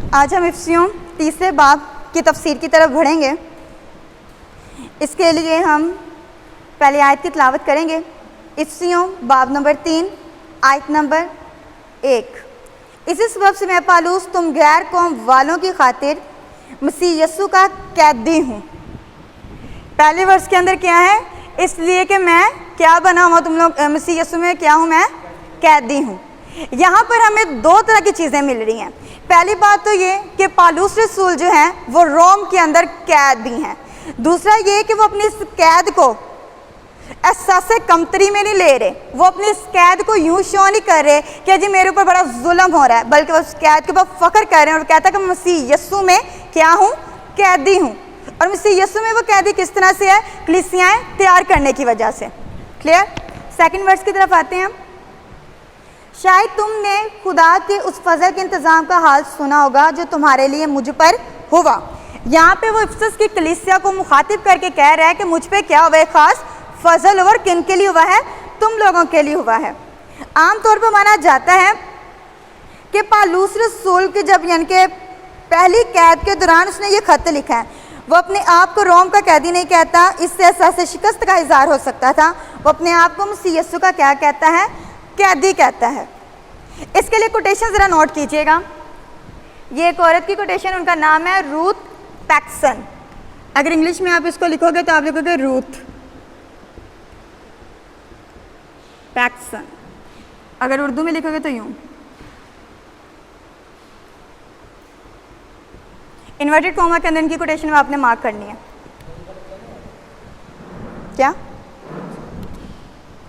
आज हम इफ्सियों तीसरे बाब की तफसीर की तरफ बढ़ेंगे। इसके लिए हम पहले आयत की तिलावत करेंगे। इफ्सियों बाब नंबर 3 आयत नंबर 1। इसी सबब से मैं पालूस तुम गैर कौम वालों की खातिर मसीह यस्सु का कैदी हूँ। पहले वर्ष के अंदर क्या है? इसलिए कि मैं क्या बना हुआ, तुम लोग मसीह यस्सु में क्या हूँ? मैं कैदी हूँ। यहाँ पर हमें दो तरह की चीज़ें मिल रही हैं। पहली बात तो ये कि पालूस रसूल जो हैं वो रोम के अंदर कैद भी हैं। दूसरा ये कि वो अपनी इस कैद को एहसास कमतरी में नहीं ले रहे, वो अपनी इस कैद को यूं शो नहीं कर रहे कि जी मेरे ऊपर बड़ा जुल्म हो रहा है, बल्कि वो उस कैद के ऊपर फ़ख्र कर रहे हैं और कहता है कि मसीह यस्सु में क्या हूँ? कैदी हूँ। और मसीह यस्सु में वो कैदी किस तरह से है? कलीसियाएँ तैयार करने की वजह से। क्लियर? सेकंड वर्स की तरफ आते हैं। शायद तुमने खुदा के उस फजल के इंतज़ाम का हाल सुना होगा जो तुम्हारे लिए मुझ पर हुआ। यहाँ पे वो इफसस की कलीसिया को मुखातिब करके कह रहा है कि मुझ पे क्या हुआ है? ख़ास फजल और किन के लिए हुआ है? तुम लोगों के लिए हुआ है। आम तौर पर माना जाता है कि पालूस रसूल की जब यानी कि पहली कैद के दौरान उसने ये ख़त लिखा है, वो अपने आप को रोम का कैदी नहीं कहता, इससे एहसास शिकस्त का इज़हार हो सकता था। वो अपने आप को मसीह यस्सु का क्या कहता है? कैदी कहता है। इसके लिए कोटेशन ज़रा नोट कीजिएगा। ये एक औरत की कोटेशन, उनका नाम है रूथ पैक्सन। अगर इंग्लिश में आप इसको लिखोगे तो आप लिखोगे रूथ पैक्सन। अगर उर्दू में लिखोगे तो यूं। इन्वर्टेड कॉमा के अंदर इनकी कोटेशन में आपने मार्क करनी है। क्या?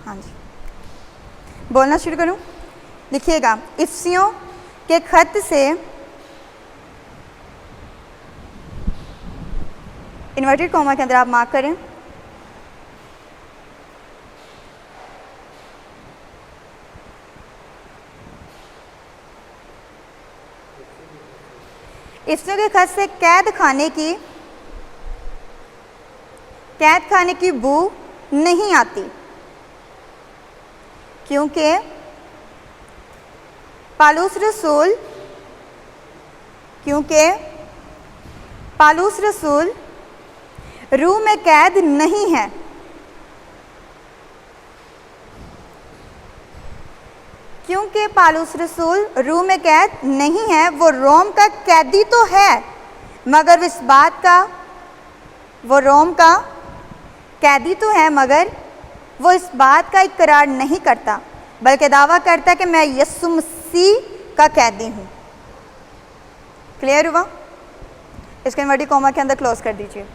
हाँ जी, बोलना शुरू करूं? लिखिएगा, इफ्सियों के खत से इन्वर्टेड कॉमा के अंदर आप मार्क करें। इफ्सियों के खत से कैद खाने की बू नहीं आती, क्योंकि पालूस रसूल रूह में कैद नहीं है। क्योंकि पालूस रसूल रूह में कैद नहीं है, वो रोम का कैदी तो है, मगर वो इस बात का इकरार नहीं करता, बल्कि दावा करता है कि मैं यस्सु मसीह का कैदी हूँ। क्लियर हुआ? इसको इन्वर्टेड कॉमा के अंदर क्लोज कर दीजिए।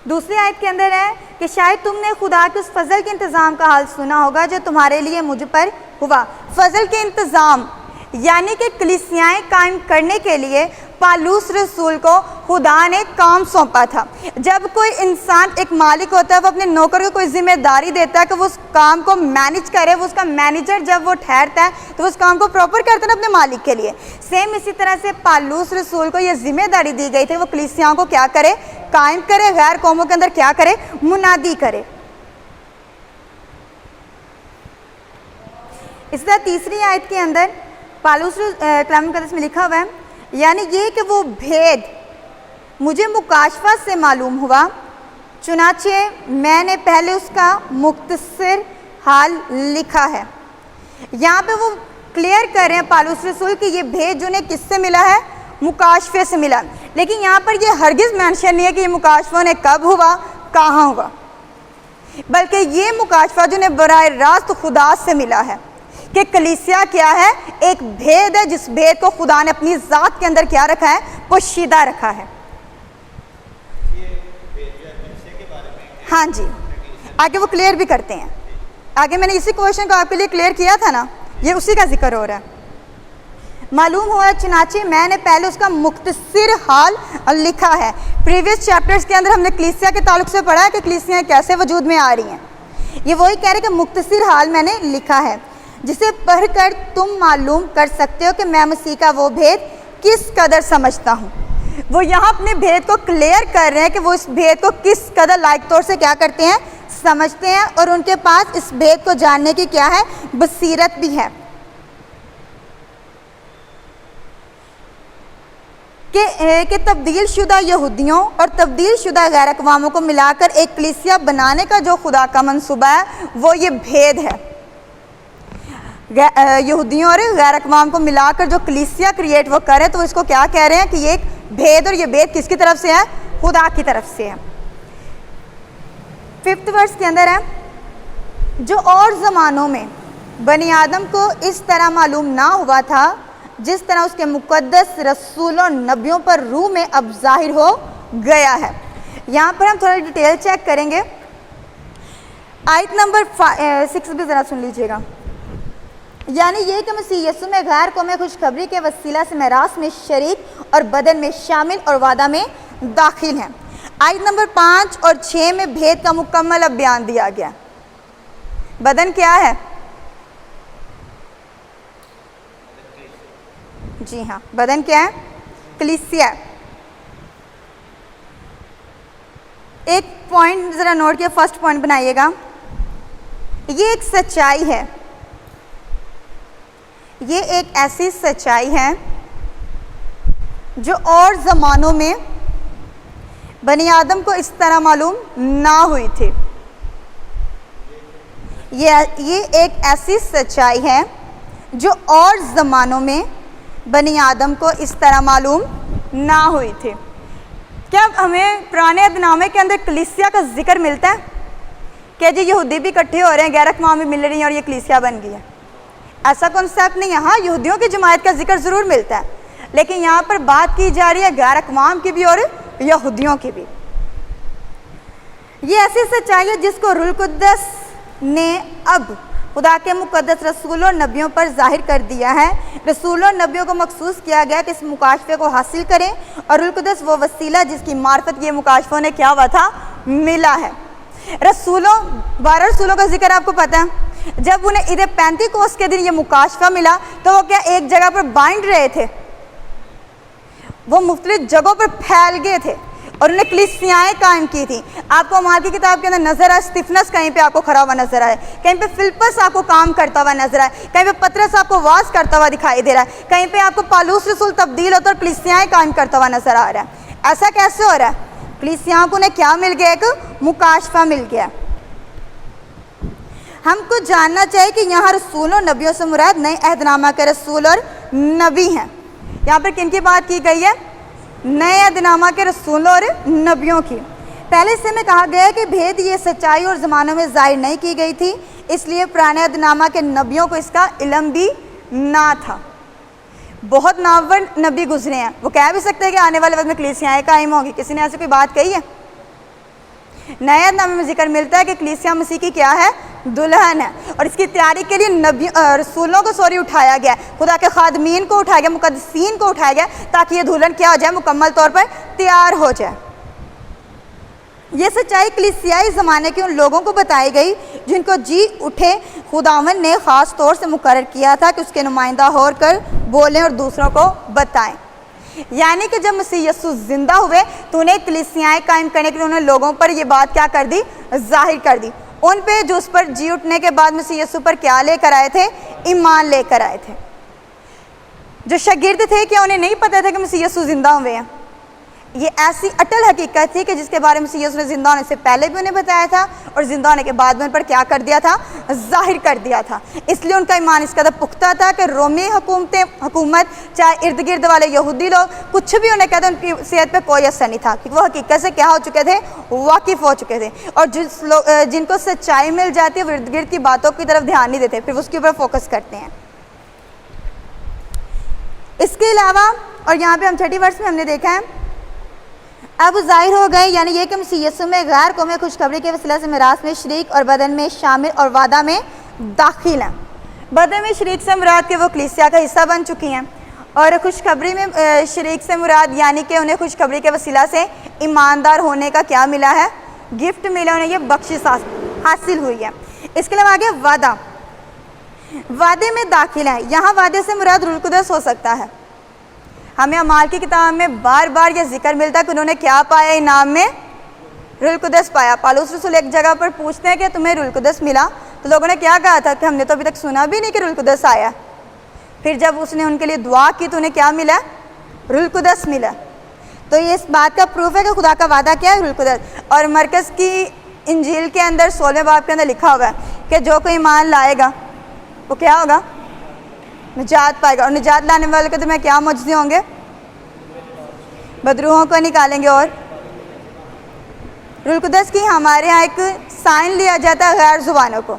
दूसरी आयत के अंदर है कि शायद तुमने खुदा के उस फजल के इंतज़ाम का हाल सुना होगा जो तुम्हारे लिए मुझ पर हुआ। फजल के इंतज़ाम यानी कि कलीसियाएँ कायम करने के लिए पालूस रसूल को खुदा ने काम सौंपा था। जब कोई इंसान, एक मालिक होता है, वो अपने नौकर को कोई जिम्मेदारी देता है कि वो उस काम को मैनेज करे, वो उसका मैनेजर जब वो ठहरता है तो वो उस काम को प्रॉपर करता है ना अपने मालिक के लिए। सेम इसी तरह से पालूस रसूल को ये जिम्मेदारी दी गई थी, वो कलीसियाओं को क्या करे? कायम करे, गैर कौमों के अंदर क्या करे? मुनादी करे। इस तरह तीसरी आयत के अंदर पालूस कलाम मुक़द्दस में लिखा हुआ है, यानी ये कि वो भेद मुझे मुकाशफा से मालूम हुआ, चुनाचे मैंने पहले उसका मुख्तसर हाल लिखा है। यहाँ पे वो क्लियर कर रहे हैं पालूस रसूल कि ये भेद जो ने किससे मिला है? मुकाशफे से मिला। लेकिन यहाँ पर ये हरगिज़ मेंशन नहीं है कि ये मुकाशफा ने कब हुआ, कहाँ हुआ, बल्कि ये मुकाशफा जो ने बराह रास्त खुदा से मिला है कि कलीसिया क्या है? एक भेद है, जिस भेद को खुदा ने अपनी ज़ात के अंदर क्या रखा है? पोशीदा रखा है। हाँ जी, आगे वो क्लियर भी करते हैं। आगे मैंने इसी क्वेश्चन को आपके लिए क्लियर किया था ना, ये उसी का जिक्र हो रहा है। मालूम हुआ चुनाचे मैंने पहले उसका मुख्तसर हाल लिखा है। प्रीवियस चैप्टर्स के अंदर हमने कलीसिया के ताल्लुक से पढ़ा है कि कलीसियाँ कैसे वजूद में आ रही हैं। ये वही कह रहे कि मुख्तसर हाल मैंने लिखा है, जिसे पढ़कर तुम मालूम कर सकते हो कि मैं मसीह का वो भेद किस कदर समझता हूँ। वो यहाँ अपने भेद को क्लियर कर रहे हैं कि वो इस भेद को किस कदर लायक तौर से क्या करते हैं, समझते हैं, और उनके पास इस भेद को जानने की क्या है, बसीरत भी है कि तब्दील शुदा यहूदियों और तब्दील शुदा गैर अक़वामों को मिलाकर एक कलीसिया बनाने का जो खुदा का मंसूबा है वो ये भेद है। यहूदियों और गैर अक़वाम को मिलाकर जो कलीसिया क्रिएट वो करे, तो इसको क्या कह रहे हैं कि ये एक भेद, और ये भेद किसकी तरफ से है, खुदा की तरफ से है। 5th वर्स के अंदर है, जो और ज़मानों में बनी आदम को इस तरह मालूम ना हुआ था जिस तरह उसके मुक़द्दस रसूलों और नबियों पर रूह में अब जाहिर हो गया है। यहाँ पर हम थोड़ा डिटेल चेक करेंगे। आयत नंबर 6 भी ज़रा सुन लीजिएगा। यानी ये कि मसीह यीशु में गैर कौमें खुशखबरी के वसीला से मेरास में शरीक और बदन में शामिल और वादा में दाखिल हैं। आयत नंबर 5 और 6 में भेद का मुकम्मल अब बयान दिया गया। बदन क्या है? जी हाँ, बदन क्या है? कलीसिया। एक पॉइंट ज़रा नोट किया, फर्स्ट पॉइंट बनाइएगा। ये एक सच्चाई है, ये एक ऐसी सच्चाई है जो और ज़मानों में बनी आदम को इस तरह मालूम ना हुई थी। ये एक ऐसी सच्चाई है जो और ज़मानों में बनी आदम को इस तरह मालूम ना हुई थी। क्या हमें पुराने अहदनामे के अंदर कलीसिया का जिक्र मिलता है कि जी यहूदी भी इकट्ठे हो रहे हैं, गैर अक़वाम भी मिल रही हैं और ये कलीसिया बन गई है? ऐसा कॉन्सेप्ट नहीं है। हाँ, यहूदियों की जमात का जिक्र ज़रूर मिलता है, लेकिन यहाँ पर बात की जा रही है गैर अक़वाम की भी और यहूदियों की भी। ये ऐसी सच्चाई है जिसको रूहुल कुद्दस ने अब खुदा के मुक़द्दस रसूलों और नबियों पर जाहिर कर दिया है। रसूलों और नबियों को मखसूस किया गया कि इस मुकाशफे को हासिल करें, और रूहुल कुद्दस वो वसीला जिसकी मार्फत ये मुकाशफों ने क्या हुआ था, मिला है। रसूलों, 12 रसूलों का जिक्र आपको पता है। जब उन्हें ईद पेंतीकोस्त के दिन ये मुकाशफा मिला तो वो क्या एक जगह पर बांध रहे थे, वो मुख्तलिफ जगहों पर फैल गए थे और उन्हें कलीसियाएं कायम की थी। आपको अमाल की किताब के अंदर नजर आए स्तिफनस कहीं पे आपको खड़ा हुआ नजर आए, कहीं पे फिलिप्पस आपको काम करता हुआ नजर आए, कहीं पे पतरस आपको वास करता हुआ दिखाई दे रहा है, कहीं पे आपको पौलुस रसूल तब्दील होता और कलीसियाएं कायम करता हुआ नजर आ रहा है। ऐसा कैसे हो रहा है? कलीसियाओं को उन्हें क्या मिल गया? एक मुकाशफा मिल गया। हमको जानना चाहिए कि यहाँ रसूल और नबियों से मुराद नए अहदनामा के रसूल और नबी हैं। यहाँ पर किन की बात की गई है? नए अहदनामा के रसूलों और नबियों की। पहले से में कहा गया है कि भेद ये सच्चाई और ज़मानों में ज़ाहिर नहीं की गई थी, इसलिए पुराने अहदनामा के नबियों को इसका इल्म भी ना था। बहुत नामवर नबी गुजरे हैं, वो कह भी सकते हैं कि आने वाले वक्त में कलीसियाएं कायम होंगी। किसी ने ऐसी कोई बात कही है? नए अहदनामे में जिक्र मिलता है कि कलीसिया मसीह की क्या है? दुल्हन है, और इसकी तैयारी के लिए रसूलों को उठाया गया, खुदा के खादमीन को उठाया गया, मुकद्दसीन को उठाया गया, ताकि ये दुल्हन क्या हो जाए? मुकम्मल तौर पर तैयार हो जाए। ये सच्चाई कलीसियाई ज़माने के उन लोगों को बताई गई जिनको जी उठे खुदावन ने ख़ास तौर से मुकर्रर किया था कि उसके नुमाइंदा होकर बोलें और दूसरों को बताएं। यानी कि जब मसीह यीशु जिंदा हुए तो उन्हें कलीसियाएं कायम करने के लिए उन्होंने लोगों पर ये बात क्या कर दी? जाहिर कर दी। उन पे जो उस पर जी उठने के बाद मसीह यीशु पर क्या लेकर आए थे? ईमान लेकर आए थे। जो शागिर्द थे क्या उन्हें नहीं पता था कि मसीह यीशु जिंदा हुए हैं? ये ऐसी अटल हकीकत थी कि जिसके बारे में मसीह यीशु ने जिंदा होने से पहले भी उन्हें बताया था और जिंदा होने के बाद में उन पर क्या कर दिया था? जाहिर कर दिया था। इसलिए उनका ईमान इस कदर पुख्ता था कि रोमी हुकूमत चाहे इर्द गिर्द वाले यहूदी लोग कुछ भी उन्हें कहते, उनकी सेहत पर कोई असर नहीं था, क्योंकि वो हकीकत से क्या हो चुके थे? वाकिफ़ हो चुके थे। और जिनको सच्चाई मिल जाती है वो इर्द गिर्द की बातों की तरफ ध्यान नहीं देते, फिर उसके ऊपर फोकस करते हैं। इसके अलावा, और यहाँ पे हम 30 वर्ष में हमने देखा है, अब जाहिर हो गए, यानी ये कि मसीह यीशु में गैर कौमें खुशखबरी के वसीला से मिरास में शरीक और बदन में शामिल और वादा में दाखिल हैं। बदन में शरीक से मुराद के वो कलीसिया का हिस्सा बन चुकी हैं, और खुशखबरी में शरीक से मुराद यानी कि उन्हें खुशखबरी के वसीला से ईमानदार होने का क्या मिला है? गिफ्ट मिला, उन्हें ये बख्शिश हासिल हुई है। इसके अलावा आगे वादा, वादे में दाखिल है। यहाँ वादे से मुराद रूहुल कुद्दस हो सकता है। हमें अमाल की किताब में बार बार ये जिक्र मिलता है कि उन्होंने क्या पाया इनाम में, रूहुल कुदस पाया। पालूस रसूल एक जगह पर पूछते हैं कि तुम्हें रूहुल कुदस मिला, तो लोगों ने क्या कहा था कि हमने तो अभी तक सुना भी नहीं कि रूहुल कुदस आया। फिर जब उसने उनके लिए दुआ की तो उन्हें क्या मिला, रूहुल कुदस मिला। तो ये इस बात का प्रूफ है कि खुदा का वादा क्या है, रूहुल कुदस। और मरकज़ की इंजील के अंदर 16वें बाब के अंदर लिखा हुआ है कि जो कोई ईमान लाएगा वो क्या होगा, निजात पाएगा। और निजात लाने वाले के तो मैं क्या मुआवजे होंगे, बदरूहों को निकालेंगे। और रूहुल कुदस की हमारे यहाँ एक साइन लिया जाता है गैर ज़ुबानों को,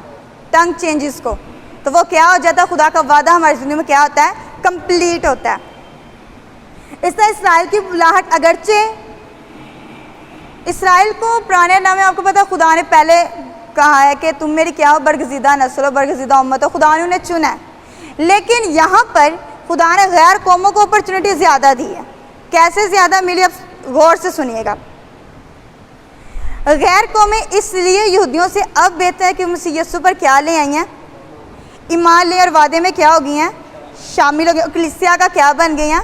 टंग चेंजेस को, तो वो क्या हो जाता है, खुदा का वादा हमारी ज़िंदगी में क्या होता है, कंप्लीट होता है। इस तरह इसराइल की बुलाहट, अगरचे इसराइल को पुराने नाम में आपको पता खुदा ने पहले कहा है कि तुम मेरी क्या हो, बरगज़ीदा नस्ल हो, बरगज़ीदा उम्मत हो, खुदा ने उन्हें चुना है। लेकिन यहाँ पर खुदा ने गैर कौमों को अपॉर्चुनिटी ज़्यादा दी है। कैसे ज़्यादा मिली, अब गौर से सुनिएगा। गैर कौमें इसलिए यहूदियों से अब बेहतर है कि मसीह यीशु पर क्या ले आई हैं, ईमान ले और वादे में क्या हो गई हैं, शामिल हो गई, कलीसिया का क्या बन गई हैं,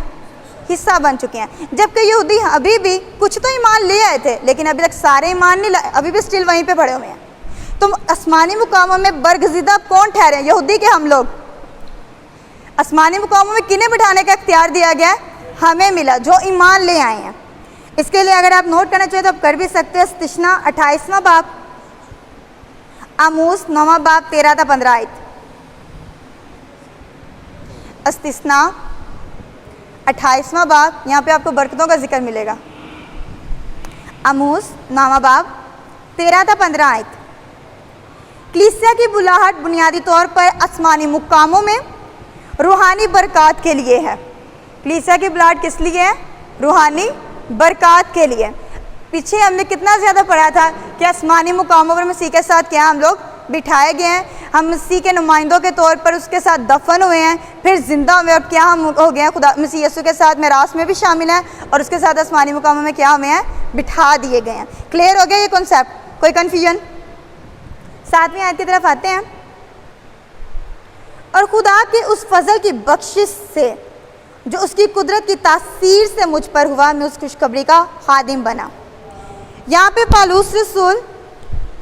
हिस्सा बन चुके हैं। जबकि यहूदी अभी भी कुछ तो ईमान ले आए थे, लेकिन अभी तक सारे ईमान नहीं लाए, अभी भी स्टिल वहीं पे पड़े हुए हैं। तो आसमानी मुकामों में बरगज़ीदा कौन ठहरे, यहूदी के हम लोग। आसमानी मुकामों में किन्हें बिठाने का इख्तियार दिया गया है, हमें मिला, जो ईमान ले आए हैं। इसके लिए अगर आप नोट करना चाहिए तो आप कर भी सकते हैं। इस्तिस्ना 28वां बाब, आमूस 9वां बाब 13 से 15 आयत। इस्तिस्ना 28वां बाब, यहाँ पे आपको बरकतों का जिक्र मिलेगा। आमूस 9वां बाब 13 से 15 आयत। कलीसिया की बुलाहट बुनियादी तौर पर आसमानी मुकामों में रूहानी बरक़ात के लिए है। कलीसिया की बुलाहट किस लिए है, रूहानी बरक़ात के लिए। पीछे हमने कितना ज़्यादा पढ़ा था कि आसमानी मुकामों पर मसीह के साथ क्या हम लोग बिठाए गए हैं, हम मसीह के नुमाइंदों के तौर पर उसके साथ दफन हुए हैं, फिर जिंदा हुए, और क्या हम हो गए हैं, खुदा मसीह यीशु के साथ मेरास में भी शामिल हैं, और उसके साथ आसमानी मुकामों में क्या हुए हैं, बिठा दिए गए हैं। क्लियर हो गया ये कॉन्सेप्ट, कोई कन्फ्यूजन। 7वीं आयत की तरफ आते हैं। और खुदा के उस फजल की बख्शिश से जो उसकी कुदरत की तासीर से मुझ पर हुआ, मैं उस खुशखबरी का खादिम बना। यहाँ पे पालूस रसूल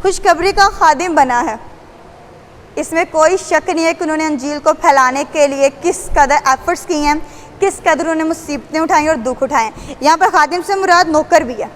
खुशखबरी का खादिम बना है। इसमें कोई शक नहीं है कि उन्होंने अंजील को फैलाने के लिए किस कदर एफर्ट्स किए हैं, किस कदर उन्होंने मुसीबतें उठाई और दुख उठाए। यहाँ पर खादिम से मुराद नौकर भी है।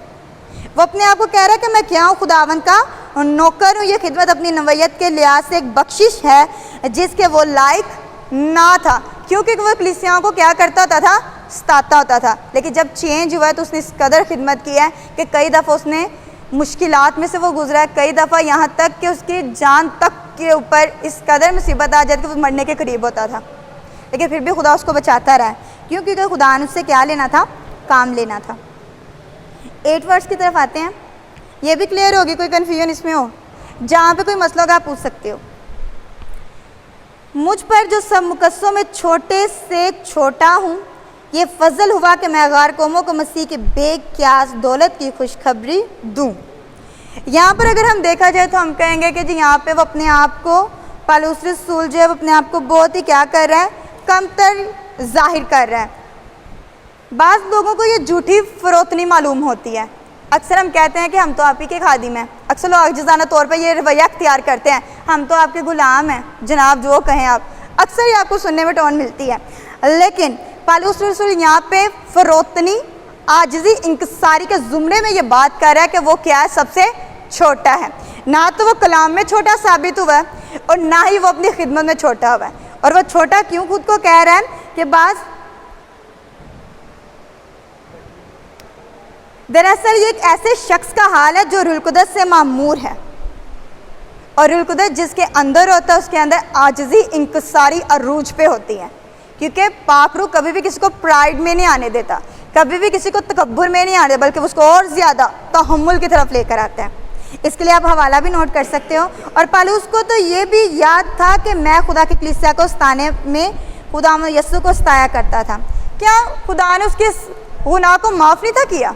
वो अपने आप को कह रहा है कि मैं क्या हूँ, खुदावंद का नौकर हूँ। ये खिदमत अपनी नवैयत के लिहाज से एक बख्शिश है जिसके वो लायक ना था, क्योंकि वो कलीसियाओं को क्या करता होता था, सताता होता था। लेकिन जब चेंज हुआ है तो उसने इस कदर खिदमत की है कि कई दफ़ा उसने मुश्किलात में से वो गुजरा है, कई दफ़ा यहाँ तक कि उसकी जान तक के ऊपर इस कदर मुसीबत आ जाती कि वो मरने के करीब होता था, लेकिन फिर भी खुदा उसको बचाता रहा, क्योंकि खुदा ने उससे क्या लेना था, काम लेना था। 8 वर्ड्स की तरफ आते हैं। ये भी क्लियर होगी, कोई कन्फ्यूजन इसमें हो, जहाँ पे कोई मसला होगा आप पूछ सकते हो। मुझ पर जो सब मुकस्सों में छोटे से छोटा हूँ, ये फजल हुआ कि मैं गैर कौमों को मसीह की बेक्यास दौलत की खुशखबरी दूँ। यहाँ पर अगर हम देखा जाए तो हम कहेंगे कि जी यहाँ पे वो अपने आप को, पालूस रसूल जो है वो अपने आप को बहुत ही क्या कर रहा है, कमतर जाहिर कर रहा है। बाज़ लोगों को ये झूठी फ़रोतनी मालूम होती है। अक्सर हम कहते हैं कि हम तो आप ही के खादिम हैं। अक्सर लोग आजिज़ाना तौर पर ये रवैया अख्तियार करते हैं, हम तो आपके ग़ुलाम हैं जनाब, जो कहें आप। अक्सर ये आपको सुनने में टोन मिलती है। लेकिन पालूस रसूल यहाँ पे फ़रोतनी, आजिज़ी, इंकसारी के ज़ुमरे में ये बात कर रहा है कि वो क्या है, सबसे छोटा है। ना तो वो कलाम में छोटा साबित हुआ है और ना ही वो अपनी खिदमत में छोटा हुआ है। और वो छोटा क्यों खुद को कह रहा है कि बाज़ दरअसल ये एक ऐसे शख्स का हाल है जो रूहुल कुदस से मामूर है, और रूहुल कुदस जिसके अंदर होता है उसके अंदर आजिज़ी, इंकसारी, अरूज पे होती है। क्योंकि पाक रूह कभी भी किसी को प्राइड में नहीं आने देता, कभी भी किसी को तकब्बुर में नहीं आने देता, बल्कि उसको और ज़्यादा तहम्मुल की तरफ लेकर आता है। इसके लिए आप हवाला भी नोट कर सकते हो। और पालूस को तो ये भी याद था कि मैं खुदा की कलीसिया को सताने में खुदा यीशु को सताया करता था। क्या खुदा ने उसके गुनाह को माफ़ नहीं था किया?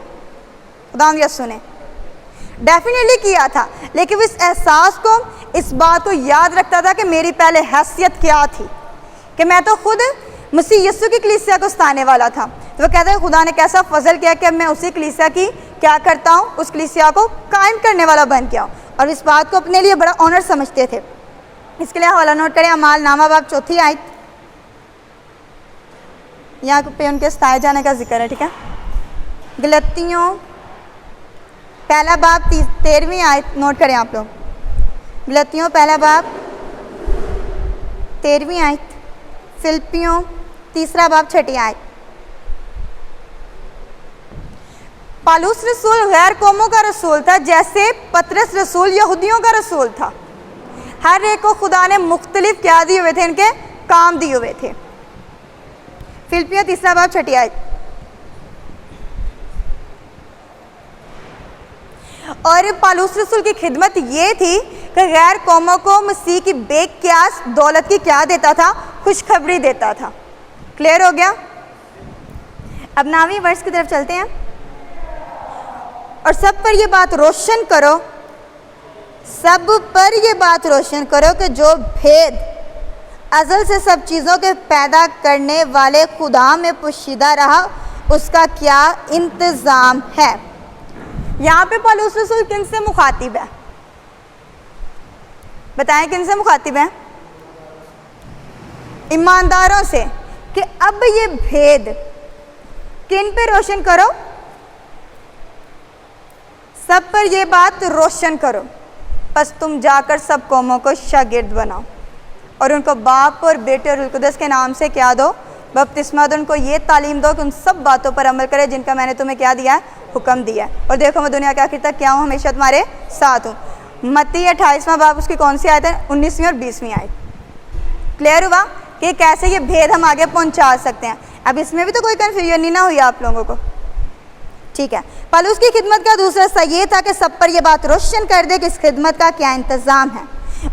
खुदा यीशु ने डेफिनेटली किया था, लेकिन इस एहसास को, इस बात को याद रखता था कि मेरी पहले हैसियत क्या थी, कि मैं तो खुद मसीह यीशु की कलीसिया को सताने वाला था। तो वो कहते हैं खुदा ने कैसा फजल किया कि अब मैं उसी कलीसिया की क्या करता हूँ, उस कलीसिया को कायम करने वाला बन गया हूँ, और इस बात को अपने लिए बड़ा ऑनर समझते थे। इसके लिए हवाला नोट करें, अमाल नामा बाब 4 आयत, यहाँ पे उनके सताए जाने का जिक्र है, ठीक है। गलतियों पहला बाब 13वीं आयत नोट करें आप लोग, गलतियों पहला बाब 13वीं आयत, फिलिपियों 3 बाब 6 आयत। पालूस रसूल गैर कौमों का रसूल था, जैसे पतरस रसूल यहूदियों का रसूल था। हर एक को खुदा ने मुख्तलिफ क्या दिए हुए थे, इनके काम दिए हुए थे। फिलिपियों 3 बाब 6 आयत। और पालूस रसूल की खिदमत ये थी कि गैर कौमों को मसीह की बेक्यास दौलत की क्या देता था, खुशखबरी देता था। क्लियर हो गया। अब 9वीं वर्ष की तरफ चलते हैं। और सब पर ये बात रोशन करो, सब पर ये बात रोशन करो कि जो भेद अज़ल से सब चीज़ों के पैदा करने वाले खुदा में पोशीदा रहा, उसका क्या इंतज़ाम है। यहाँ पे पौलुस रसूल किन से मुखातिब है, बताएं किन से मुखातिब है? ईमानदारों से, कि अब ये भेद किन पे रोशन करो, सब पर ये बात रोशन करो, बस तुम जाकर सब कौमों को शागिर्द बनाओ और उनको बाप और बेटे और रूह कुदस के नाम से क्या दो, बपतिस्मा दो। उनको ये तालीम दो कि उन सब बातों पर अमल करे जिनका मैंने तुम्हें क्या दिया है, हुक्म दिया है। और देखो मैं दुनिया के आखिर तक क्या हूँ, हमेशा तुम्हारे साथ हूँ। मत्ती 28वां बाब, उसकी कौन सी आयत है? 19वीं और 20वीं आयत। क्लियर हुआ कि कैसे ये भेद हम आगे पहुँचा सकते हैं। अब इसमें भी तो कोई कन्फ्यूजन नहीं ना हुई आप लोगों को, ठीक है। पौलुस की खिदमत का दूसरा हिस्सा ये था कि सब पर यह बात रोशन कर दे कि इस खिदमत का क्या इंतज़ाम है।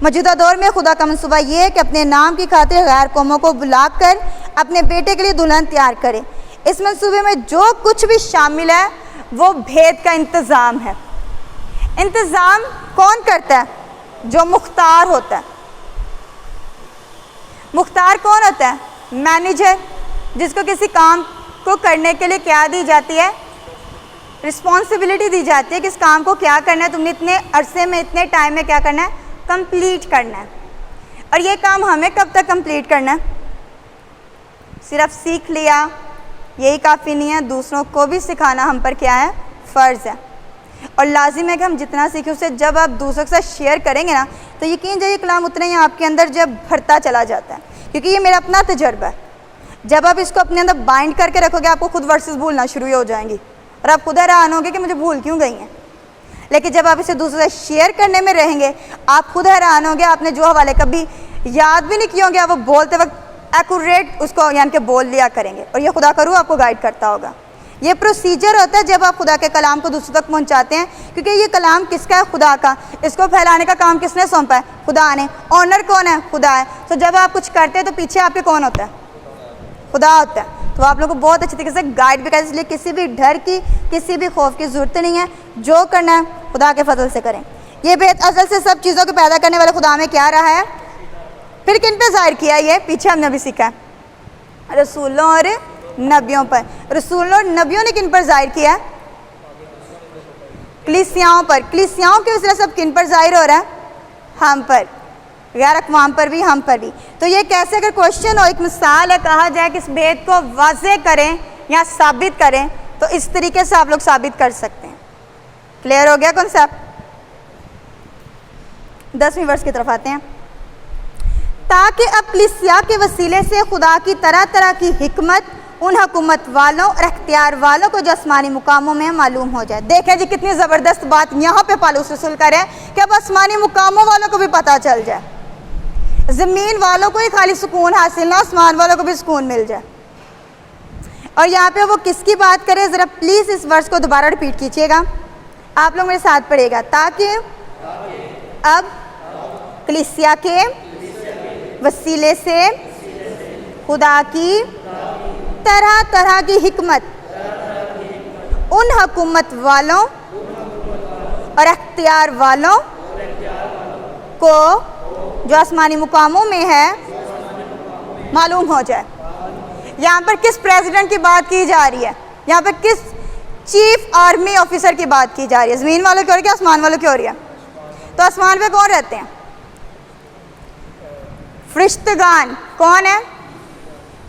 मौजूदा दौर में खुदा का मनसूबा ये है कि अपने नाम की खातिर गैर कौमों को बुलाकर अपने बेटे के लिए दुल्हन तैयार करे। इस मनसूबे में जो कुछ भी शामिल है वो भेद का इंतज़ाम है। इंतज़ाम कौन करता है? जो मुख्तार होता है। मुख्तार कौन होता है? मैनेजर, जिसको किसी काम को करने के लिए क्या दी जाती है, रिस्पॉन्सिबिलिटी दी जाती है कि इस काम को क्या करना है, तुमने इतने अरसे में, इतने टाइम में क्या करना है, कंप्लीट करना है। और ये काम हमें कब तक कंप्लीट करना है? सिर्फ सीख लिया यही काफ़ी नहीं है, दूसरों को भी सिखाना हम पर क्या है, फ़र्ज़ है। और लाजिम है कि हम जितना सीखें उससे जब आप दूसरों के साथ शेयर करेंगे ना, तो यकीन जाइए कलाम उतना ही आपके अंदर जब भरता चला जाता है। क्योंकि ये मेरा अपना तजर्बा है, जब आप इसको अपने अंदर बाइंड करके रखोगे आपको खुद वर्सेस भूलना शुरू हो जाएंगी और आप खुद हैरान होंगे कि मुझे भूल क्यों गई हैं। लेकिन जब आप इसे दूसरों से शेयर करने में रहेंगे आप खुद हैरान होंगे, आपने जो हवाले कभी याद भी नहीं किए होंगे आप वो बोलते वक्त एक्यूरेट उसको यानी कि बोल लिया करेंगे। और ये खुदा करूँ आपको गाइड करता होगा। ये प्रोसीजर होता है जब आप खुदा के कलाम को दूसरों तक पहुंचाते हैं, क्योंकि ये कलाम किसका है? खुदा का। इसको फैलाने का काम किसने सौंपा है? खुदा ने। ऑनर कौन है? खुदा है। तो जब आप कुछ करते हैं तो पीछे आपके कौन होता है? खुदा होता है। तो आप लोगों को बहुत अच्छी तरीके से गाइड भी करें, इसलिए किसी भी डर की, किसी भी खौफ की ज़रूरत नहीं है। जो करना है खुदा के फजल से करें। ये भेद अज़ल से सब चीज़ों को पैदा करने वाले खुदा में क्या रहा है, फिर किन पे ज़ाहिर किया? ये पीछे हमने अभी सीखा है, रसूलों और नबियों पर। रसूलों और नबियों ने किन पर ज़ाहिर किया? कलीसियाओं पर। कलीसियाओं के वसीले सब किन पर ज़ाहिर हो रहा है? हम पर, गैर अक़वाम पर भी, हम पर भी। तो ये कैसे, अगर क्वेश्चन हो, एक मिसाल है, कहा जाए कि इस भेद को वाज़े करें या साबित करें, तो इस तरीके से आप लोग साबित कर सकते हैं। क्लियर हो गया कॉन्सेप्ट? 10वीं वर्ष की तरफ आते हैं। ताकि अब कलीसिया के वसीले से खुदा की तरह तरह की हिकमत उन हुकूमत वालों और अख्तियार वालों को जो आसमानी मुकामों में मालूम हो जाए। देखें जी कितनी ज़बरदस्त बात यहाँ पे पौलुस रसूल कर रहे हैं कि अब आसमानी मुकामों वालों को भी पता चल जाए। ज़मीन वालों को ही खाली सुकून हासिल ना, आसमान वालों को भी सुकून मिल जाए। और यहाँ पे वो किसकी बात करें, ज़रा प्लीज़ इस वर्ष को दोबारा रिपीट कीजिएगा, आप लोग मेरे साथ पढ़िएगा। ताकि अब कलीसिया के वसीले से खुदा की तरह तरह की हिकमत उन हुकूमत वालों और अख्तियार वालों को जो आसमानी मुकामों में है मालूम हो जाए। यहाँ पर किस प्रेसिडेंट की बात की जा रही है? यहाँ पर किस चीफ आर्मी ऑफिसर की बात की जा रही है? ज़मीन वालों की हो रही है, आसमान वालों की हो रही है? तो आसमान पे कौन रहते हैं? फरिश्तेगान। कौन है?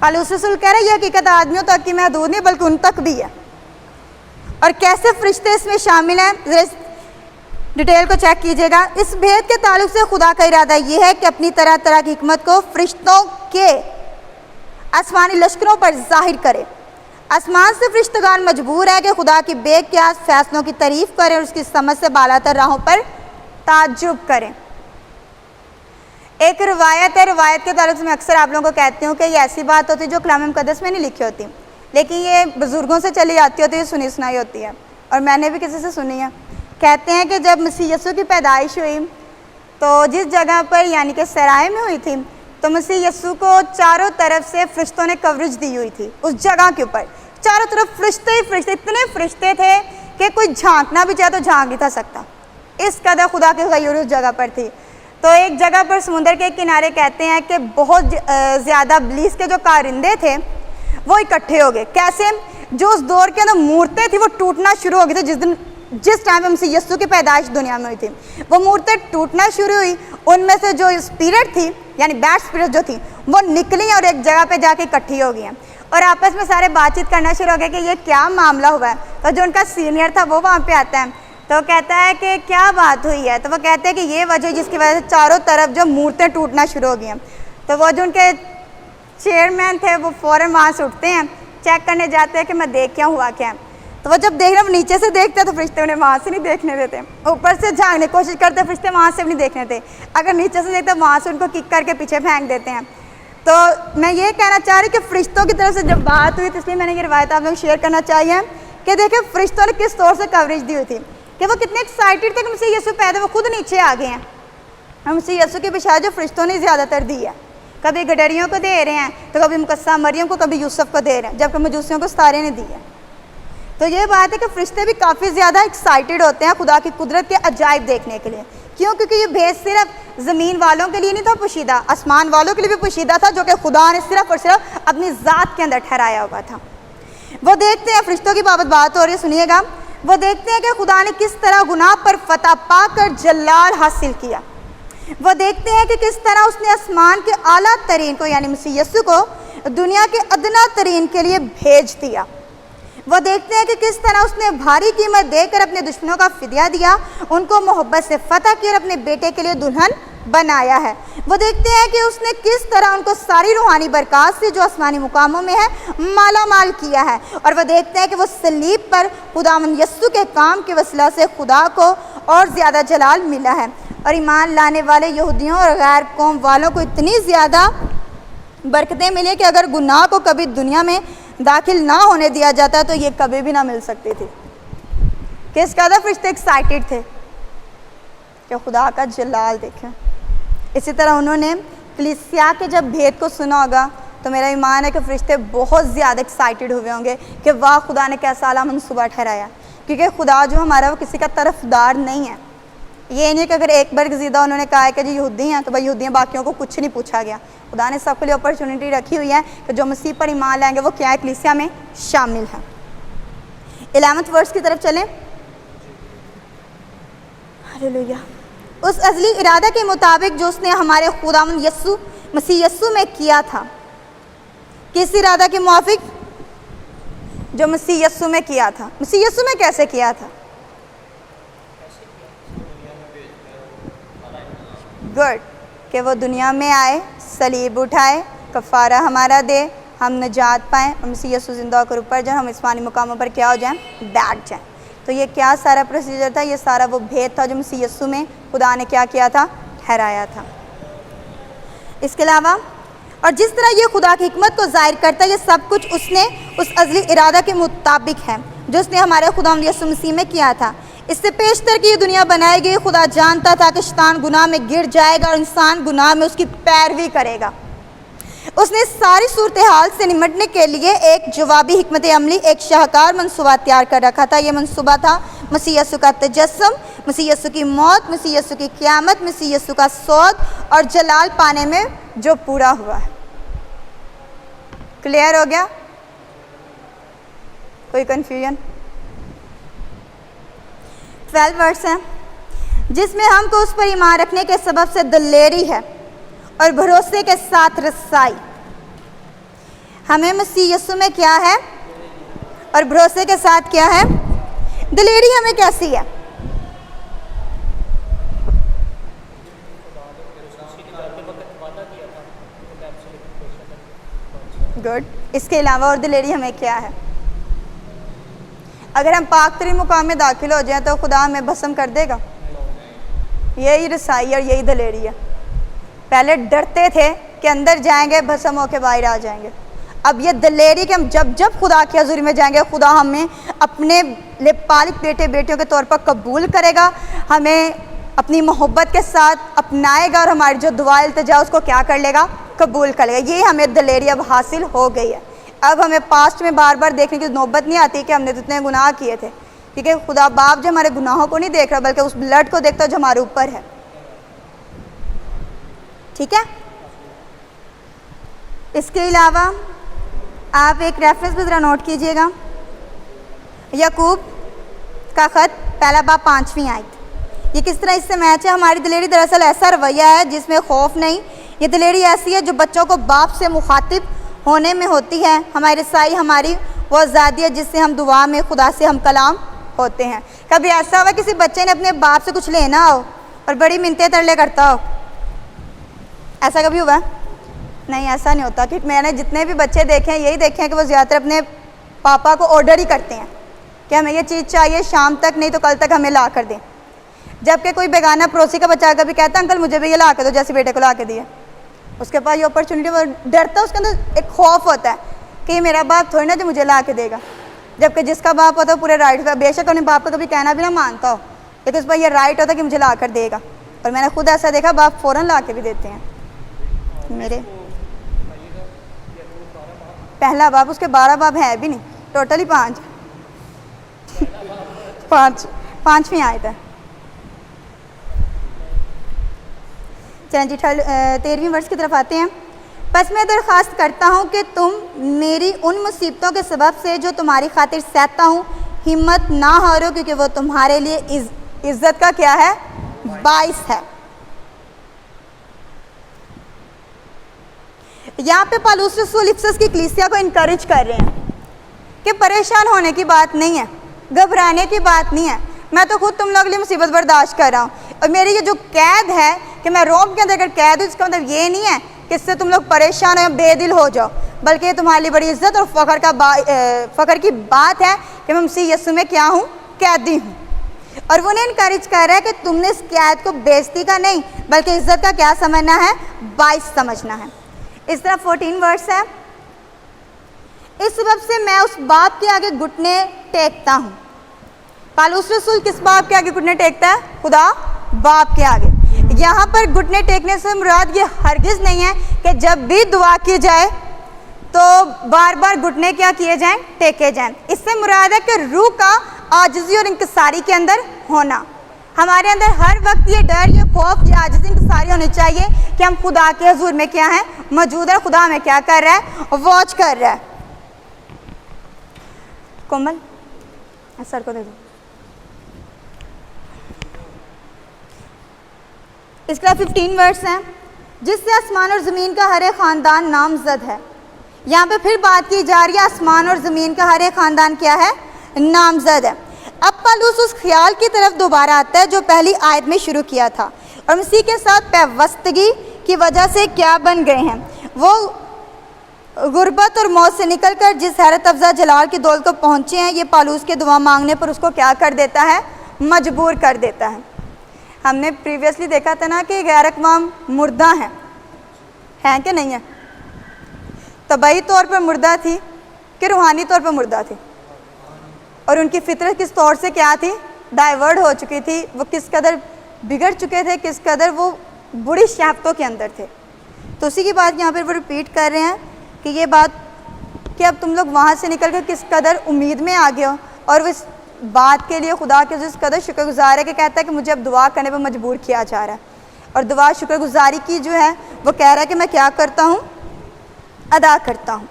पालूस रसूल कह रहे हैं ये हकीकत आदमियों तक की महदूद नहीं बल्कि उन तक भी है। और कैसे फरिश्ते इसमें शामिल हैं, जरा डिटेल को चेक कीजिएगा। इस भेद के ताल्लुक से खुदा का इरादा यह है कि अपनी तरह तरह की हिकमत को फरिश्तों के आसमानी लश्करों पर जाहिर करे। आसमान से फरिश्तेगान मजबूर है कि खुदा की बेक़ियास फैसलों की तारीफ करें और उसकी समझ से बालातर राहों पर ताज्जुब करें। एक रिवायत है, रिवायत के ताल्लुक से मैं अक्सर आप लोगों को कहती हूँ कि ये ऐसी बात होती है जो कलाम मुक़द्दस में नहीं लिखी होती, लेकिन ये बुज़ुर्गों से चली आती होती है, सुनी सुनाई होती है, और मैंने भी किसी से सुनी है। कहते हैं कि जब मसीह यीशु की पैदाइश हुई तो जिस जगह पर यानी कि सराय में हुई थी, तो मसीह यीशु को चारों तरफ से फरिश्तों ने कवरेज दी हुई थी। उस जगह के ऊपर चारों तरफ फरिश्ते ही फरिश्ते, इतने फरिश्ते थे कि कोई झांकना भी चाहे तो झांक नहीं था सकता, इस कदर खुदा की गयूर उस जगह पर थी। तो एक जगह पर समुंदर के किनारे कहते हैं कि बहुत ज़्यादा इब्लीस के जो कारिंदे थे वो इकट्ठे हो गए। कैसे? जो उस दौर के अंदर मूर्तें थी वो टूटना शुरू हो गई थी। जिस टाइम में मसीह यीशु की पैदाइश दुनिया में हुई थी वो मूर्तें टूटना शुरू हुई। उनमें से जो स्पिरिट थी यानी बैड स्पिरिट जो थी वो निकली और एक जगह पे जाके इकट्ठी हो गई हैं और आपस में सारे बातचीत करना शुरू हो गए कि ये क्या मामला हुआ है। तो जो उनका सीनियर था वो वहाँ पे आता है, तो कहता है कि क्या बात हुई है? तो वो कहते हैं कि ये वजह जिसकी वजह से चारों तरफ जो मूर्तें टूटना शुरू हो गई हैं। तो वो जो उनके चेयरमैन थे वो फ़ौरन वहाँ से उठते हैं, चेक करने जाते हैं कि मैं देख क्या हुआ क्या है। तो वो जब देख रहे नीचे से देखते हैं तो फरिश्ते उन्हें वहाँ से नहीं देखने देते, ऊपर से झांकने की कोशिश करते फरिश्ते वहाँ से भी नहीं देखने देते। अगर नीचे से देखते वहाँ से उनको किक करके पीछे फेंक देते हैं। तो मैं ये कहना चाह रही कि फरिश्तों की तरफ से जब बात हुई तो इसलिए मैंने ये रिवायत आप लोग शेयर करना चाहिए कि देखिए फरिश्तों ने किस तौर से कवरेज दी हुई थी कि वो कितने एक्साइटेड थे कि मसीह यीशु पैदा, वो खुद नीचे आ गए हैं। हम मसीह यीशु की बशारत जो फरिश्तों ने ज़्यादातर दी है, कभी गडरियों को दे रहे हैं तो कभी मुकस्सा मरियम को, कभी यूसुफ को दे रहे हैं, जबकि मजूसियों को सारे ने दी है। तो ये बात है कि फरिश्ते भी काफ़ी ज़्यादा एक्साइटेड होते हैं खुदा की कुदरत के अजायब देखने के लिए। क्यों? क्योंकि ये भेद सिर्फ ज़मीन वालों के लिए नहीं था पोशीदा, आसमान वालों के लिए भी पोशीदा था, जो कि खुदा ने सिर्फ और सिर्फ अपनी ज़ात के अंदर ठहराया हुआ था। वो देखते हैं, फरिश्तों की बात हो रही है, सुनिएगा। वो देखते हैं कि खुदा ने किस तरह गुनाह पर फतह पाकर जलाल हासिल किया। वो देखते हैं कि किस तरह उसने आसमान के आला तरीन को यानी मसीह यीशु को दुनिया के अदना तरीन के लिए भेज दिया। वो देखते हैं कि किस तरह उसने भारी कीमत देकर अपने दुश्मनों का फिदिया दिया, उनको मोहब्बत से फतह किया और अपने बेटे के लिए दुल्हन बनाया है। वो देखते हैं कि उसने किस तरह उनको सारी रूहानी बरकत से जो आसमानी मुकामों में है माला माल किया है। और वो देखते हैं कि वो सलीब पर खुदावंद यीशु के काम के वसीला से खुदा को और ज़्यादा जलाल मिला है। और ईमान लाने वाले यहूदियों और गैर कौम वालों को इतनी ज़्यादा बरकतें मिली कि अगर गुनाह को कभी दुनिया में दाखिल ना होने दिया जाता तो ये कभी भी ना मिल सकती थी। किस कदर फरिश्ते एक्साइटेड थे कि खुदा का जलाल देखें। इसी तरह उन्होंने कलीसिया के जब भेद को सुना होगा तो मेरा ईमान है कि फरिश्ते बहुत ज़्यादा एक्साइटेड हुए होंगे कि वाह खुदा ने कैसा आला मंसूबा ठहराया। क्योंकि खुदा जो हमारा वो किसी का तरफदार नहीं है। ये नहीं कि अगर एक बार गजीदा उन्होंने कहा है कि जो यहूदी हैं तो भाई यहूदी हैं, बाकियों को कुछ नहीं पूछा गया। खुदा ने सबके लिए अपॉर्चुनिटी रखी हुई है कि जो मसीह पर ईमान लाएंगे वो क्या है, कलीसिया में शामिल है। 11वें वर्स की तरफ चलें। हालेलुया। उस अज़ली इरादा के मुताबिक जो उसने हमारे खुदावंद यीशु मसीह यीशु में किया था। किस इरादा के मुआफिक? जो मसीह यीशु में किया था। मसीह यीशु में कैसे किया था? गुड, कि वो दुनिया में आए, सलीब उठाए, कफ़ारा हमारा दे, हम निजात पाएँ और मसीह यीशु जिंदा होकर ऊपर जाए, हम इस्मानी मुकामों पर क्या हो जाएं, बैठ जाएं। तो ये क्या सारा प्रोसीजर था? ये सारा वो भेद था जो मसीह यीशु में खुदा ने क्या किया था, ठहराया था। इसके अलावा और जिस तरह ये खुदा की हिकमत को जाहिर करता है, ये सब कुछ उसने उस अज़ली इरादा के मुताबिक है जो उसने हमारे खुदावंद यीशु मसीह में किया था। इससे पेशतर की ये दुनिया बनाई गई। खुदा जानता था कि शैतान गुनाह में गिर जाएगा और इंसान गुनाह में उसकी पैरवी करेगा। उसने सारी सूरत हाल से निमटने के लिए एक जवाबी हिकमत अमली, एक शाहकार मनसूबा तैयार कर रखा था। यह मनसूबा था मसीह यीशु का तजस्सुम, मसीह यीशु की मौत, मसीह यीशु की क़यामत, मसीह यीशु का सौद और जलाल पाने में जो पूरा हुआ है। क्लियर हो गया? कोई कन्फ्यूजन? 12 वर्स हैं जिसमें हमको उस पर ईमान रखने के सबब से दिलेरी है और भरोसे के साथ रसाई। हमें मसीह यीशु में क्या है और भरोसे के साथ क्या है? दिलेरी हमें कैसी है? गुड। इसके अलावा और दिलेरी हमें क्या है? अगर हम पाक तरीन मुकाम में दाखिल हो जाएं तो खुदा हमें भस्म कर देगा? यही रसाई और यही दिलेरी है। पहले डरते थे कि अंदर जाएंगे भस्म होके बाहर आ जाएंगे, अब ये दिलेरी कि हम जब जब खुदा की हज़ूरी में जाएंगे खुदा हमें अपने पालिक बेटे बेटियों के तौर पर कबूल करेगा, हमें अपनी मोहब्बत के साथ अपनाएगा और हमारी जो दुआ इल्तिजा उसको क्या कर लेगा? कबूल कर लेगा। ये हमें दिलेरी अब हासिल हो गई है। अब हमें पास्ट में बार बार देखने की नौबत नहीं आती कि हमने जितने गुनाह किए थे, क्योंकि खुदा बाप जो हमारे गुनाहों को नहीं देख रहा बल्कि उस ब्लड को देखता है जो हमारे ऊपर है। ठीक है? इसके अलावा आप एक रेफरेंस भी ज़रा नोट कीजिएगा, याकूब का ख़त पहला बाब 5वीं आयत। ये किस तरह इससे मैच है? हमारी दिलेरी दरअसल ऐसा रवैया है जिसमें खौफ नहीं, ये दिलेरी ऐसी है जो बच्चों को बाप से मुखातिब होने में होती है। हमारी रसाई हमारी वो आज़ादी है जिससे हम दुआ में खुदा से हम कलाम होते हैं। कभी ऐसा हुआ किसी बच्चे ने अपने बाप से कुछ लेना हो और बड़ी मिन्नतें तरले करता हो? ऐसा कभी हुआ? नहीं, ऐसा नहीं होता। क्योंकि मैंने जितने भी बच्चे देखे हैं यही देखे हैं कि वो ज़्यादातर अपने पापा को ऑर्डर ही करते हैं कि हमें ये चीज़ चाहिए शाम तक, नहीं तो कल तक हमें ला कर दें। जबकि कोई बेगाना पड़ोसी का बच्चा कभी कहता है अंकल मुझे भी ये ला के दो, जैसे बेटे को ला के दिया, उसके पास ये अपॉर्चुनिटी, वो डरता है, उसके अंदर एक खौफ होता है कि ये मेरा बाप थोड़ी ना जो मुझे ला के देगा। जबकि जिसका बाप होता है पूरे राइट होता है, बेशक अपने बाप का कभी कहना भी ना मानता हो, लेकिन उस पर यह राइट होता है कि मुझे ला कर देगा। और मैंने खुद ऐसा देखा, बाप फ़ौरन ला के भी देते हैं। मेरे पहला बाप, उसके 12 बाप है भी नहीं, टोटली 5वीं आयत है। चलें जी 13वीं वर्ष की तरफ आते हैं। बस मैं दरख्वास्त करता हूँ कि तुम मेरी उन मुसीबतों के सबब से जो तुम्हारी खातिर सहता हूँ हिम्मत ना हारो, क्योंकि वो तुम्हारे लिए इज़्ज़त का क्या है? बाइस है। यहाँ पे पौलुस रसूल इफिसस की कलीसिया को इनकरेज कर रहे हैं कि परेशान होने की बात नहीं है, घबराने की बात नहीं है। मैं तो खुद तुम लोगों के लिए मुसीबत बर्दाश्त कर रहा हूँ, और मेरी ये जो कैद है कि मैं रोम के अंदर अगर कैद हूँ, इसका मतलब ये नहीं है कि इससे तुम लोग परेशान हो या बेदिल हो जाओ, बल्कि ये तुम्हारे लिए बड़ी इज्जत और फ़ख्र की बात है कि मैं मसीह यीशु में क्या हूँ? कैदी हूँ। और वो उन्हें इनकरेज कर रहा है कि तुमने इस कैद को बेइज्जती का नहीं बल्कि इज्जत का क्या समझना है? बाइस समझना है। इस तरह 14 वर्स है, इस सबब से मैं उस बाप के आगे घुटने टेकता हूँ। पौलुस रसूल किस बाप के आगे घुटने टेकता है? खुदा बाप के आगे। यहाँ पर घुटने टेकने से मुराद ये हरगिज़ नहीं है कि जब भी दुआ की जाए तो बार बार घुटने क्या किए जाएं? टेके जाएं। इससे मुराद है कि रूह का आजिज़ी और इंकिसारी के अंदर होना। हमारे अंदर हर वक्त ये डर, ये खौफ, ये आजिज़ी इंकिसारी होनी चाहिए कि हम खुदा के हुजूर में क्या है? मौजूद है। खुदा हमें क्या कर रहा है? वॉच कर रहा है। कोमल सर को दे दो। इसका 15 वर्स हैं, जिससे आसमान और ज़मीन का हर एक ख़ानदान नामज़द है। यहाँ पे फिर बात की जा रही है आसमान और ज़मीन का हर एक ख़ानदान क्या है? नामज़द है। अब पौलुस उस ख्याल की तरफ दोबारा आता है जो पहली आयत में शुरू किया था, और मसीह के साथ पैवस्तगी की वजह से क्या बन गए हैं। वो गुर्बत और मौत से निकलकर जिस हैरत अफ़ज़ा जलाल की दौलत को पहुँचे हैं, ये पौलुस के दुआ मांगने पर उसको क्या कर देता है? मजबूर कर देता है। हमने प्रीवियसली देखा था ना कि गैर अक़वाम मुर्दा हैं कि नहीं है? तबाही तौर पर मुर्दा थी कि रूहानी तौर पर मुर्दा थी, और उनकी फितरत किस तौर से क्या थी? डाइवर्ट हो चुकी थी। वो किस कदर बिगड़ चुके थे, किस कदर वो बुरी शहावतों के अंदर थे। तो उसी की बात यहाँ पर वो रिपीट कर रहे हैं कि ये बात कि अब तुम लोग वहाँ से निकल कर किस कदर उम्मीद में आ गए हो, और इस बात के लिए खुदा के जिस कदर शुक्रगुजार है कि कहता है कि मुझे अब दुआ करने पर मजबूर किया जा रहा है। और दुआ शुक्रगुजारी की जो है वो कह रहा है कि मैं क्या करता हूँ? अदा करता हूँ।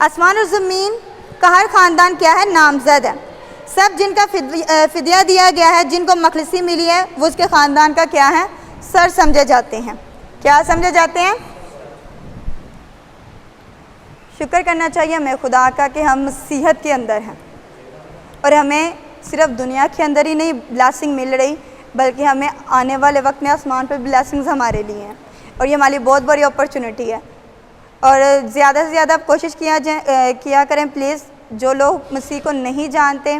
आसमान और ज़मीन का हर ख़ानदान क्या है? नामज़द है। सब जिनका फ़िदिया दिया गया है, जिनको मखलसी मिली है, वो उसके ख़ानदान का क्या है? सर समझे जाते हैं। क्या समझे जाते हैं? शुक्र करना चाहिए हमें खुदा का कि हम मसीहत के अंदर हैं और हमें सिर्फ दुनिया के अंदर ही नहीं ब्लेसिंग मिल रही, बल्कि हमें आने वाले वक्त में आसमान पर ब्लेसिंग्स हमारे लिए हैं और ये हमारे लिए बहुत बड़ी अपॉर्चुनिटी है। और ज़्यादा से ज़्यादा कोशिश किया करें प्लीज़, जो लोग मसीह को नहीं जानते,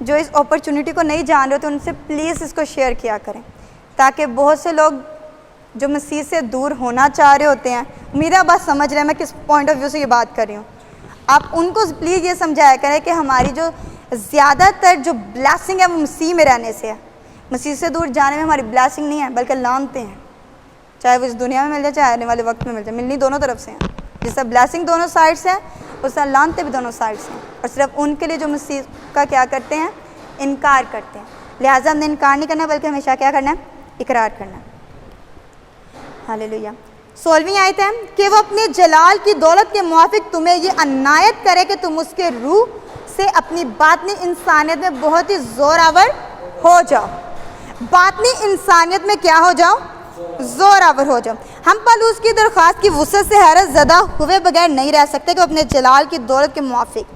जो इस अपॉर्चुनिटी को नहीं जान रहे, तो उनसे प्लीज़ इसको शेयर किया करें, ताकि बहुत से लोग जो मसीह से दूर होना चाह रहे होते हैं, मेरा बात समझ रहे हैं मैं किस पॉइंट ऑफ व्यू से ये बात कर रही हूँ, आप उनको प्लीज़ ये समझाया करें कि हमारी जो ज़्यादातर जो ब्लेसिंग है वो मसीह में रहने से है। मसीह से दूर जाने में हमारी ब्लेसिंग नहीं है, बल्कि लानते हैं, चाहे वो इस दुनिया में मिल जाए चाहे आने वाले वक्त में मिल जाए। मिलनी दोनों तरफ से हैं। जिस तरह ब्लेसिंग दोनों साइड से है, उस तरह लानते भी दोनों साइड से हैं। और सिर्फ उनके लिए जो मसीह का क्या करते हैं? इनकार करते हैं। लिहाजा हमने इनकार नहीं करना, बल्कि हमेशा क्या करना है? इकरार करना है। हालेलुया। 16वीं आयत है कि वो अपने जलाल की दौलत के मुआफिक तुम्हें ये अनायत करे कि तुम उसके रूह से अपनी बातनी इंसानियत में बहुत ही जोरावर हो जाओ। बातनी इंसानियत में क्या हो जाओ? जोरावर हो जाओ। हम पलूस की दरख्वास्त की वुसअत से हैरत ज़दा हुए बगैर नहीं रह सकते कि अपने जलाल की दौलत के मुआफिक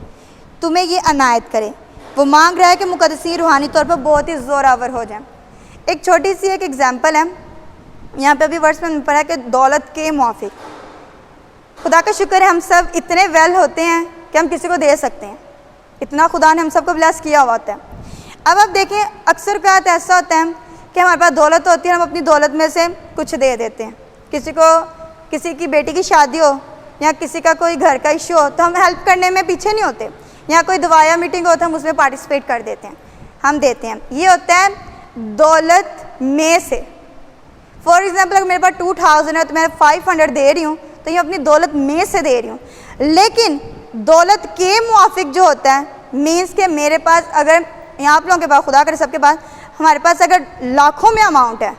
तुम्हें ये अनायत करे। वो मांग रहा है कि मुकद्दसीन रूहानी तौर पर बहुत ही जोरावर हो जाए। एक छोटी सी एक एग्जाम्पल है, यहाँ पे अभी वर्ष में पढ़ा कि दौलत के मुआफिक। खुदा का शुक्र है हम सब इतने वेल होते हैं कि हम किसी को दे सकते हैं, इतना खुदा ने हम सबको ब्लेस किया हुआ होता है। अब आप देखें, अक्सर का ऐसा होता है कि हमारे पास दौलत होती है, हम अपनी दौलत में से कुछ दे देते हैं। किसी की बेटी की शादी हो या किसी का कोई घर का इशू हो तो हम हेल्प करने में पीछे नहीं होते, या कोई दवाया मीटिंग हो तो हम उसमें पार्टिसिपेट कर देते हैं, हम देते हैं। ये होता है दौलत में से। फॉर एग्जाम्पल अगर मेरे पास 2000 है तो मैं 500 दे रही हूँ, तो ये अपनी दौलत में से दे रही हूँ। लेकिन दौलत के मुआफिक जो होता है, मीन्स के मेरे पास अगर, यहाँ आप लोगों के पास, खुदा करे सबके पास, हमारे पास अगर लाखों में अमाउंट है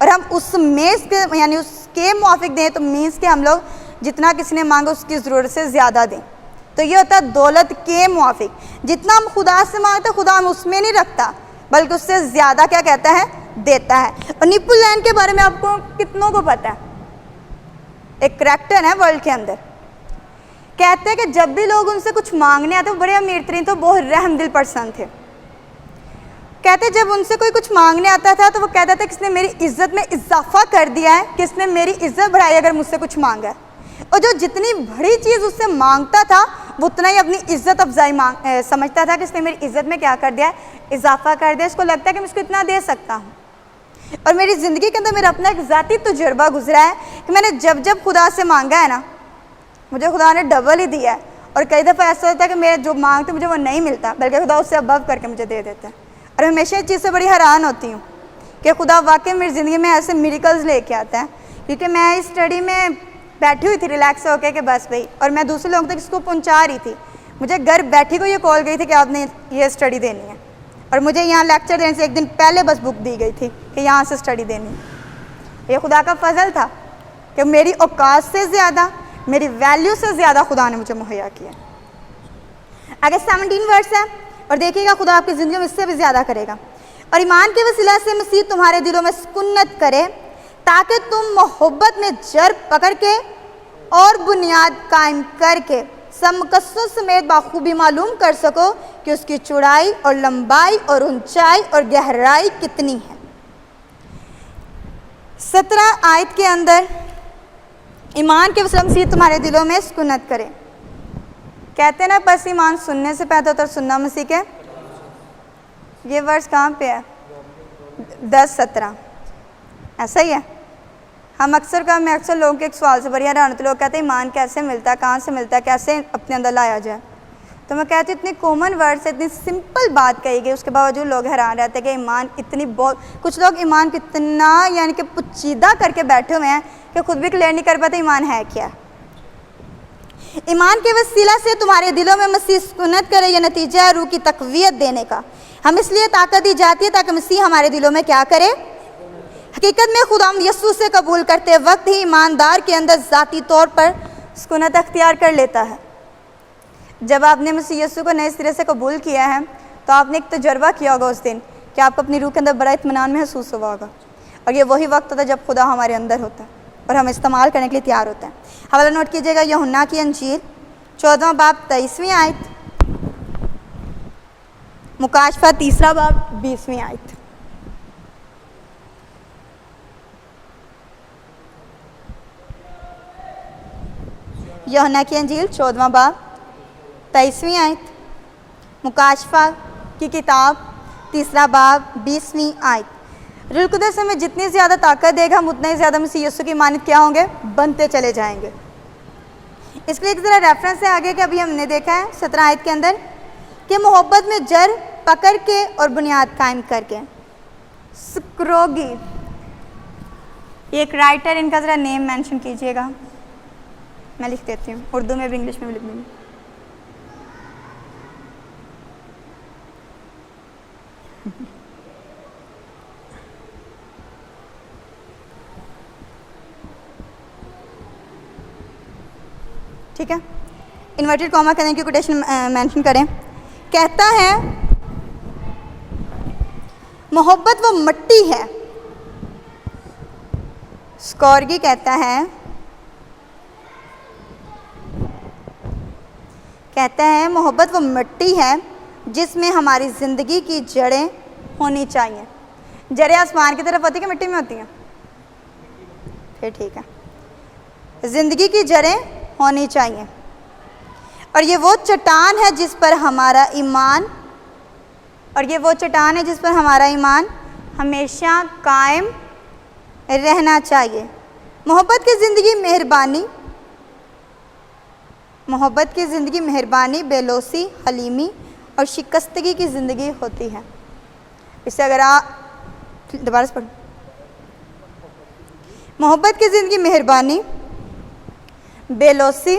और हम उस मेज़ के यानी उसके मुआफिक दें, तो मीन्स के हम लोग जितना किसी ने मांगा उसकी ज़रूरत से ज़्यादा दें। तो ये होता है दौलत के मुआफिक। जितना हम खुदा से मांगते हैं, खुदा हम उसमें नहीं रखता, बल्कि उससे ज़्यादा क्या कहता है? देता है। और निपुल लैंड के बारे में आपको कितनों को पता है? एक करैक्टर है वर्ल्ड के अंदर, कहते हैं कि जब भी लोग उनसे कुछ मांगने आते, वो बड़े अमीर तरीन, तो बहुत रहमदिल पर्सन थे। कहते जब उनसे कोई कुछ मांगने आता था तो वो कहता था किसने मेरी इज्जत में इजाफा कर दिया है, किसने मेरी इज्जत बढ़ाई अगर मुझसे कुछ मांगा है। और जो जितनी बड़ी चीज़ उससे मांगता था वो उतना ही अपनी इज्जत अफजाई समझता था कि इसने मेरी इज्जत में क्या कर दिया है? इजाफा कर दिया। इसको लगता है कि मैं इसको इतना दे सकता हूँ। और मेरी ज़िंदगी के अंदर मेरा अपना एक ज़ाती तजुर्बा गुजरा है कि मैंने जब जब खुदा से मांगा है ना, मुझे खुदा ने डबल ही दिया है। और कई दफ़ा ऐसा होता है कि मेरे जो मांगते मुझे वो नहीं मिलता, बल्कि खुदा उससे अबव करके मुझे दे देता है। और हमेशा इस चीज़ से बड़ी हैरान होती हूँ कि खुदा वाकई मेरी ज़िंदगी में ऐसे मिरेकल्स लेके आता है। क्योंकि मैं इस स्टडी में बैठी हुई थी रिलैक्स होकर कि बस भाई, और मैं दूसरे लोगों तक इसको पहुँचा रही थी। मुझे घर बैठी को ये कॉल गई थी कि आपने ये स्टडी देनी है, और मुझे यहाँ लेक्चर देने से एक दिन पहले बस बुक दी गई थी कि यहाँ से स्टडी देनी है। ये खुदा का फजल था कि मेरी औकात से ज़्यादा, मेरी वैल्यू से ज़्यादा खुदा ने मुझे मुहैया किया। आगे 17 वर्ष है, और देखिएगा खुदा आपकी ज़िंदगी में इससे भी ज़्यादा करेगा। और ईमान के वसीला से मसीह तुम्हारे दिलों में सुकूनत करे, ताकि तुम मोहब्बत में जड़ पकड़ के और बुनियाद कायम करके समकसों समेत बाखूबी मालूम कर सको कि उसकी चौड़ाई और लंबाई और ऊंचाई और गहराई कितनी है। 17 आयत के अंदर ईमान के वसीला मसीह तुम्हारे दिलों में सुकूनत करे। कहते हैं ना, बस ईमान सुनने से पैदा होता है, सुनना मसीह के। ये वर्ष कहाँ पे है? 10-17 ऐसा ही है। मैं अक्सर लोगों के एक सवाल से बड़ी हैरान होती, लोग कहते हैं ईमान कैसे मिलता है, कहाँ से मिलता है, कैसे अपने अंदर लाया जाए। तो मैं कहती हूँ इतनी कॉमन वर्ड से इतनी सिंपल बात कही गई, उसके बावजूद लोग हैरान रहते हैं कि ईमान इतनी बहुत, कुछ लोग ईमान को इतना यानी कि पुचीदा करके बैठे हुए हैं कि खुद भी क्लियर नहीं कर पाते ईमान है क्या। ईमान के वसीला से तुम्हारे दिलों में मसीह सुकूनत करे, यह नतीजा है रूह की तक़वियत देने का। हम इसलिए ताकत दी जाती है ताकि मसीह हमारे दिलों में क्या करे? हकीकत में खुदा यस्सू से कबूल करते वक्त ही ईमानदार के अंदर ज़ाती तौर पर सुकूनत अख्तियार कर लेता है। जब आपने मसीह यीशु को नए सिरे से कबूल किया है तो आपने एक तजर्बा किया होगा उस दिन कि आपको अपनी रूह के अंदर बड़ा इत्मीनान महसूस हुआ होगा। और ये वही वक्त होता है जब खुदा हमारे अंदर होता है और हम इस्तेमाल करने के लिए तैयार होते हैं। हवाला नोट कीजिएगा, यूहन्ना की अंजील 14वां बाब 23वीं आयत, मुकाशफा 3रा बाब 20वीं आयत। यूहन्ना की अंजील 14वां बाब 23वीं आयत, मुकाशफा की किताब 3रा बाब 20वीं आयत। रूह कुदस हमें जितनी ज़्यादा ताकत देगा हम उतना ही ज़्यादा मसीह यीशु की मानत क्या होंगे, बनते चले जाएंगे। इसके लिए एक ज़रा रेफरेंस है आगे कि अभी हमने देखा है 17 आयत के अंदर कि मोहब्बत में जड़ पकड़ के और बुनियाद कायम करके। स्क्रोगी, एक राइटर, इनका ज़रा नेम मेंशन कीजिएगा, मैं लिख देती हूँ, उर्दू में भी इंग्लिश में भी लिख दूँगी। ठीक है, इन्वर्टेड कॉमा करें कि कोटेशन मेंशन करें। कहता है मोहब्बत वो मिट्टी है। स्कॉर्गी कहता है मोहब्बत वो मिट्टी है जिसमें हमारी ज़िंदगी की जड़ें होनी चाहिए। जड़ें आसमान की तरफ होती है कि मिट्टी में होती हैं? फिर ठीक है, ज़िंदगी की जड़ें होनी चाहिए। और ये वो चट्टान है जिस पर हमारा ईमान हमेशा कायम रहना चाहिए। मोहब्बत की ज़िंदगी मेहरबानी, बेलोसी, हलीमी और शिकस्तगी की ज़िंदगी होती है। इसे अगर आप दोबारा से पढ़ो, मोहब्बत की ज़िंदगी मेहरबानी, बेलोसी,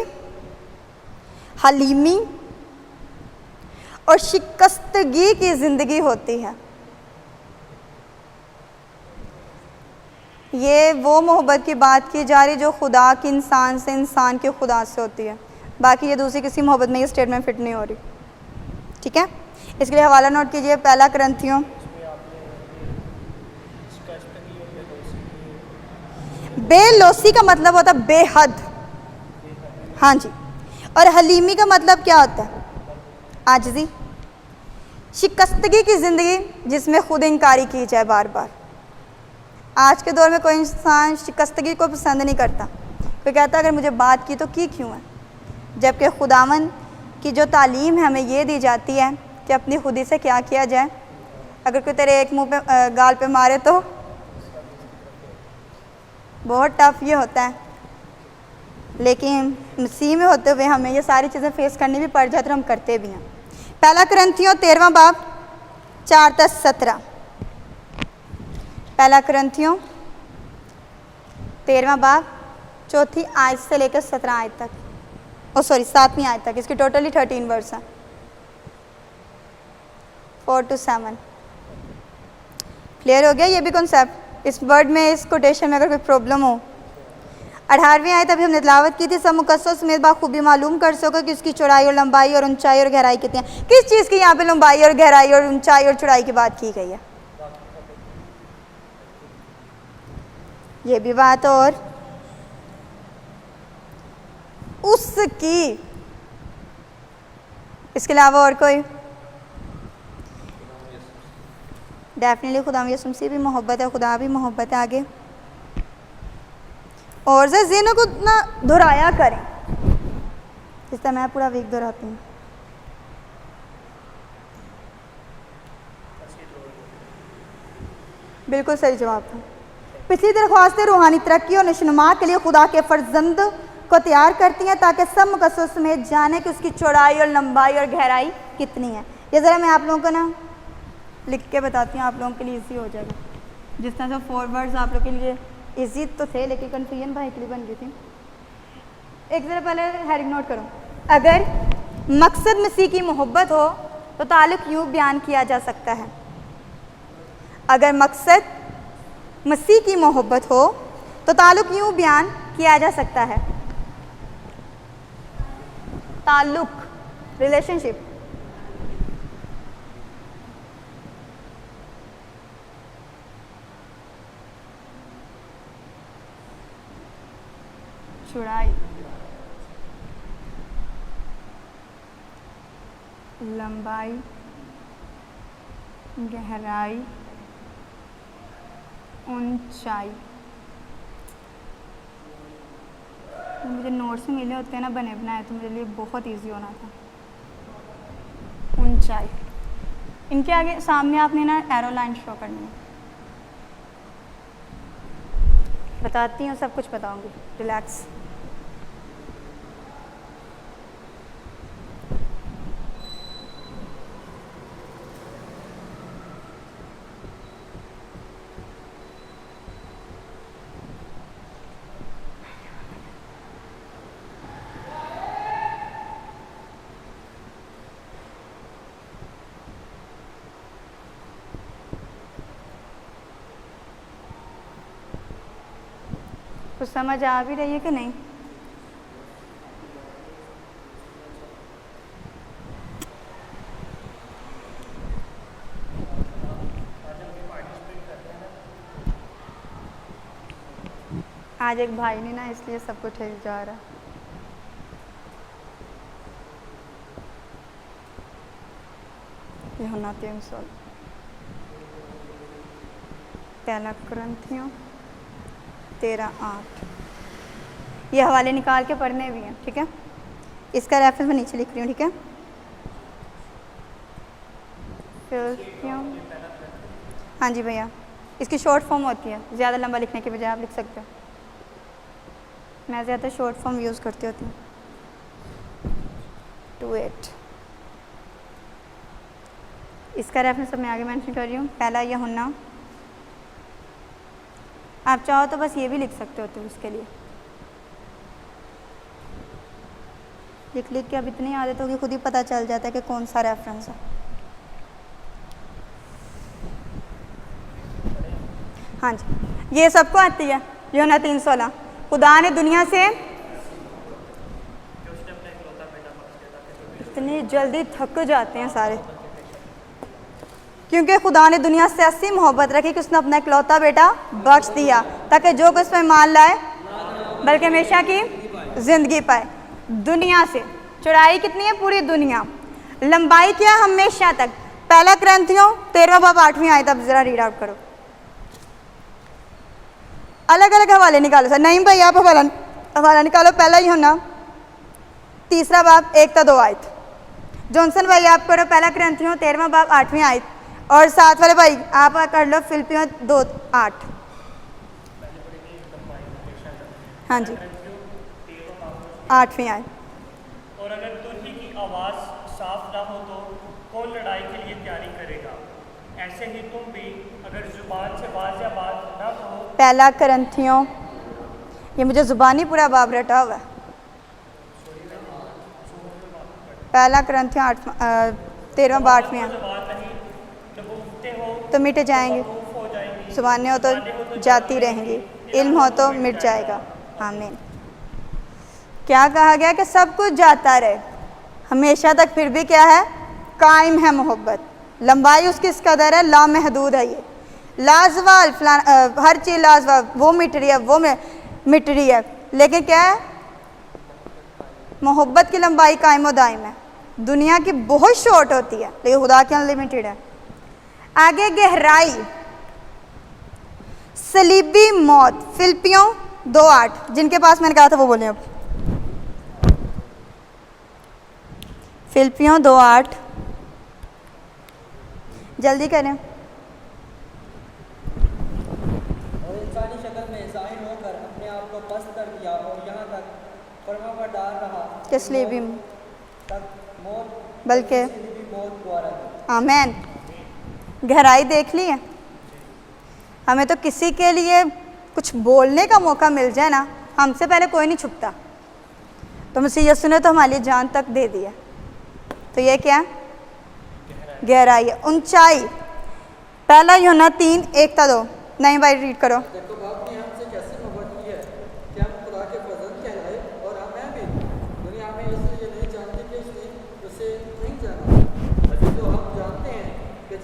हलीमी और शिकस्तगी की ज़िंदगी होती है। ये वो मोहब्बत की बात की जा रही जो खुदा की इंसान से, इंसान के खुदा से होती है। बाकी ये दूसरी किसी मोहब्बत में ये स्टेटमेंट फिट नहीं हो रही। ठीक है, इसके लिए हवाला नोट कीजिए, पहला करंथियों बेलोसी का मतलब होता है बेहद, हाँ जी। और हलीमी का मतलब क्या होता है? आजिज़ी। शिकस्तगी की ज़िंदगी जिसमें खुद इनकारी की जाए बार बार। आज के दौर में कोई इंसान शिकस्तगी को पसंद नहीं करता। कोई कहता है अगर मुझे बात की तो की क्यों है, जबकि खुदावन की जो तालीम है हमें ये दी जाती है कि अपनी खुदी से क्या किया जाए। अगर कोई तेरे एक मुंह पे गाल पे मारे तो बहुत टफ ये होता है, लेकिन मसीह में होते हुए हमें ये सारी चीज़ें फेस करनी भी पड़ जाती और हम करते भी हैं। पहला करंथियों 13वां बाब 4-17। पहला करंथियों 13वां बाब 4 आयत से लेकर 17 आयत तक, 7वीं आयत तक। इसकी टोटली 13 वर्स हैं, 4-7। क्लियर हो गया ये भी कॉन्सेप्ट? इस वर्ड में, इस कोटेशन में अगर कोई प्रॉब्लम हो। 18वीं आयत अभी हमने तिलावत की थी। सब मुकस्सर समेत बाखूबी मालूम कर सको कि उसकी चौड़ाई और लंबाई और ऊंचाई और गहराई कितनी है। किस चीज़ की यहाँ पे लंबाई और गहराई और ऊंचाई और चौड़ाई की बात की गई है? ये भी बात। और उसकी, इसके अलावा और कोई? डेफिनेटली खुदा यीशु मसीह भी मोहब्बत है, खुदा भी मोहब्बत है। आगे और ज़हनों को ना दोहराया करें, जिस तरह मैं पूरा वीक दोहराती हूँ। बिल्कुल सही जवाब था। पिछली दरख्वास्तें रूहानी तरक्की और नशोनुमा के लिए खुदा के फर्जंद को तैयार करती हैं ताकि सब मुकस्सर समेत जाने कि उसकी चौड़ाई और लंबाई और गहराई कितनी है। ये ज़रा मैं आप लोगों को ना लिख के बताती हूँ, आप लोगों के लिए इजी हो जाएगा। जिस तरह से 4 वर्ड्स आप लोगों के लिए इजी तो थे लेकिन कन्फ्यूजन भाई के लिए बन गई थी। एक ज़रा पहले हेडिंग नोट करो। अगर मकसद मसीह की मोहब्बत हो तो ताल्लुक़ यूँ बयान किया जा सकता है। अगर मकसद मसीह की मोहब्बत हो तो ताल्लुक़ यूँ बयान किया जा सकता है। ताल्लुक़ रिलेशनशिप, चौड़ाई, लंबाई, गहराई, ऊंचाई। मुझे नोट्स में मिले होते हैं ना बने बनाए तो मेरे लिए बहुत इजी होना था। ऊंचाई, इनके आगे सामने आपने ना एरो लाइन शो करनी है। बताती हूँ, सब कुछ बताऊँगी, रिलैक्स। कुछ समझ आ भी रही है कि नहीं? आज एक भाई ने ना इसलिए सब कुछ ठीक जा रहा। यूहन्ना 3:16 पहला कुरिन्थियों 13:8। ये हवाले निकाल के पढ़ने भी हैं, ठीक है? इसका रेफरेंस मैं नीचे लिख रही हूँ, ठीक है? क्यों? हाँ जी भैया, इसकी शॉर्ट फॉर्म होती है, ज़्यादा लंबा लिखने के बजाय आप लिख सकते हो। मैं ज़्यादा शॉर्ट फॉर्म यूज़ करती होती हूँ। 2:8 इसका रेफरेंस मैं आगे मेंशन कर रही हूँ। पहला यूहन्ना, आप चाहो तो बस ये भी लिख सकते हो तो इसके लिए लिख के अब इतनी आदत होगी, खुद ही पता चल जाता है कि कौन सा रेफरेंस है। हाँ जी, ये सबको आती है। यूहन्ना 3:16 खुदा ने दुनिया से इतनी जल्दी थक जाते हैं सारे, क्योंकि खुदा ने दुनिया से ऐसी मोहब्बत रखी कि उसने अपना इकलौता बेटा बख्श दिया ताकि जो कुछ में मान लाए बल्कि हमेशा की ज़िंदगी पाए। दुनिया से चौड़ाई कितनी है? पूरी दुनिया। लंबाई क्या? हमेशा तक। पहला कुरिन्थियों 13 बाब 8वीं आयत, अब ज़रा रीड आउट करो। अलग अलग हवाले निकालो सर। नहीं भाई, आप हवाला निकालो। पहला यूहन्ना 3 बाब 1-2 आयत। जॉनसन भाई आप करो पहला कुरिन्थियों 13 बाब 8वीं आयत, और साथ वाले भाई आप कर लो फिलिपियों 2:8। हाँ जी, 8वीं आयत। और अगर तुरही की आवाज़ साफ ना हो तो कौन लड़ाई के लिए तैयारी करेगा? ऐसे ही तुम भी अगर जुबान से वाज़ेह बात ना कहो। पहला कुरिन्थियों, ये मुझे ज़ुबानी पूरा बाब रटा हुआ है। पहला कुरिन्थियों 13 बाब 8वीं तो मिट जाएंगे, ज़ुबानें हो तो जाती रहेंगी, इल्म हो तो मिट जाएगा। आमीन। क्या कहा गया कि सब कुछ जाता रहे हमेशा तक, फिर भी क्या है? कायम है मोहब्बत। लंबाई उसकी इस कदर है, लामहदूद है। ये लाजवाल हर चीज़ लाजवाब, वो मिट रही है, वो मिट रही है, लेकिन क्या है? मोहब्बत की लंबाई कायम और दायम है। दुनिया की बहुत शॉर्ट होती है लेकिन खुदा की अनलिमिटेड है। आगे गहराई, सलीबी मौत, फिलिपियों 2:8। जिनके पास मैंने कहा था वो बोले अब। फिलिपियों 2:8 जल्दी करें। और इंसानी शक्ल में ज़ाहिर होकर अपने आप को पस्त कर दिया और यहाँ तक फरमाबरदार रहा कि सलीबी तक मौत, बल्कि मौत द्वारा। आमीन। गहराई देख ली है। हमें तो किसी के लिए कुछ बोलने का मौका मिल जाए ना, हमसे पहले कोई नहीं छुपता। तो मसीह यीशु ने तो हमारी जान तक दे दिया। तो ये क्या? गहराई है। ऊंचाई, पहला यूहन्ना 3:1-2। नहीं भाई रीड करो। देखो बाप ने हमसे कैसी मोहब्बत की है कि हम खुदा के फजल कहलाए, और हम भी दुनिया में इसलिए नहीं जानते कि उसने उसे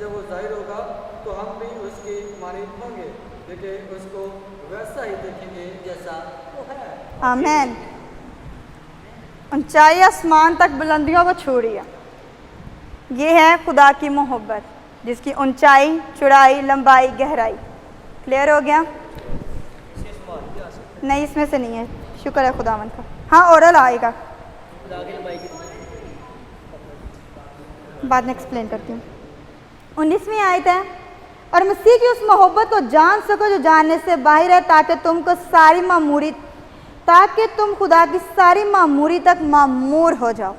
जब वो जाहिर होगा तो हम भी उसकी मानित होंगे, लेकिन उसको वैसा ही देखेंगे जैसा वो है। आमीन। ऊंचाई आसमान तक बुलंदियों को छू रही है। ये है खुदा की मोहब्बत, जिसकी ऊंचाई, चौड़ाई, लंबाई, गहराई। क्लियर हो गया? नहीं, इसमें से नहीं है। शुक्र है खुदावंद का। हाँ, ओरल आएगा, बाद में एक्सप्लेन करती हूँ। 19वीं आयत है, और मसीह की उस मोहब्बत को जान सको जो जानने से बाहर है, ताकि तुम खुदा की सारी मामूरी तक मामूर हो जाओ।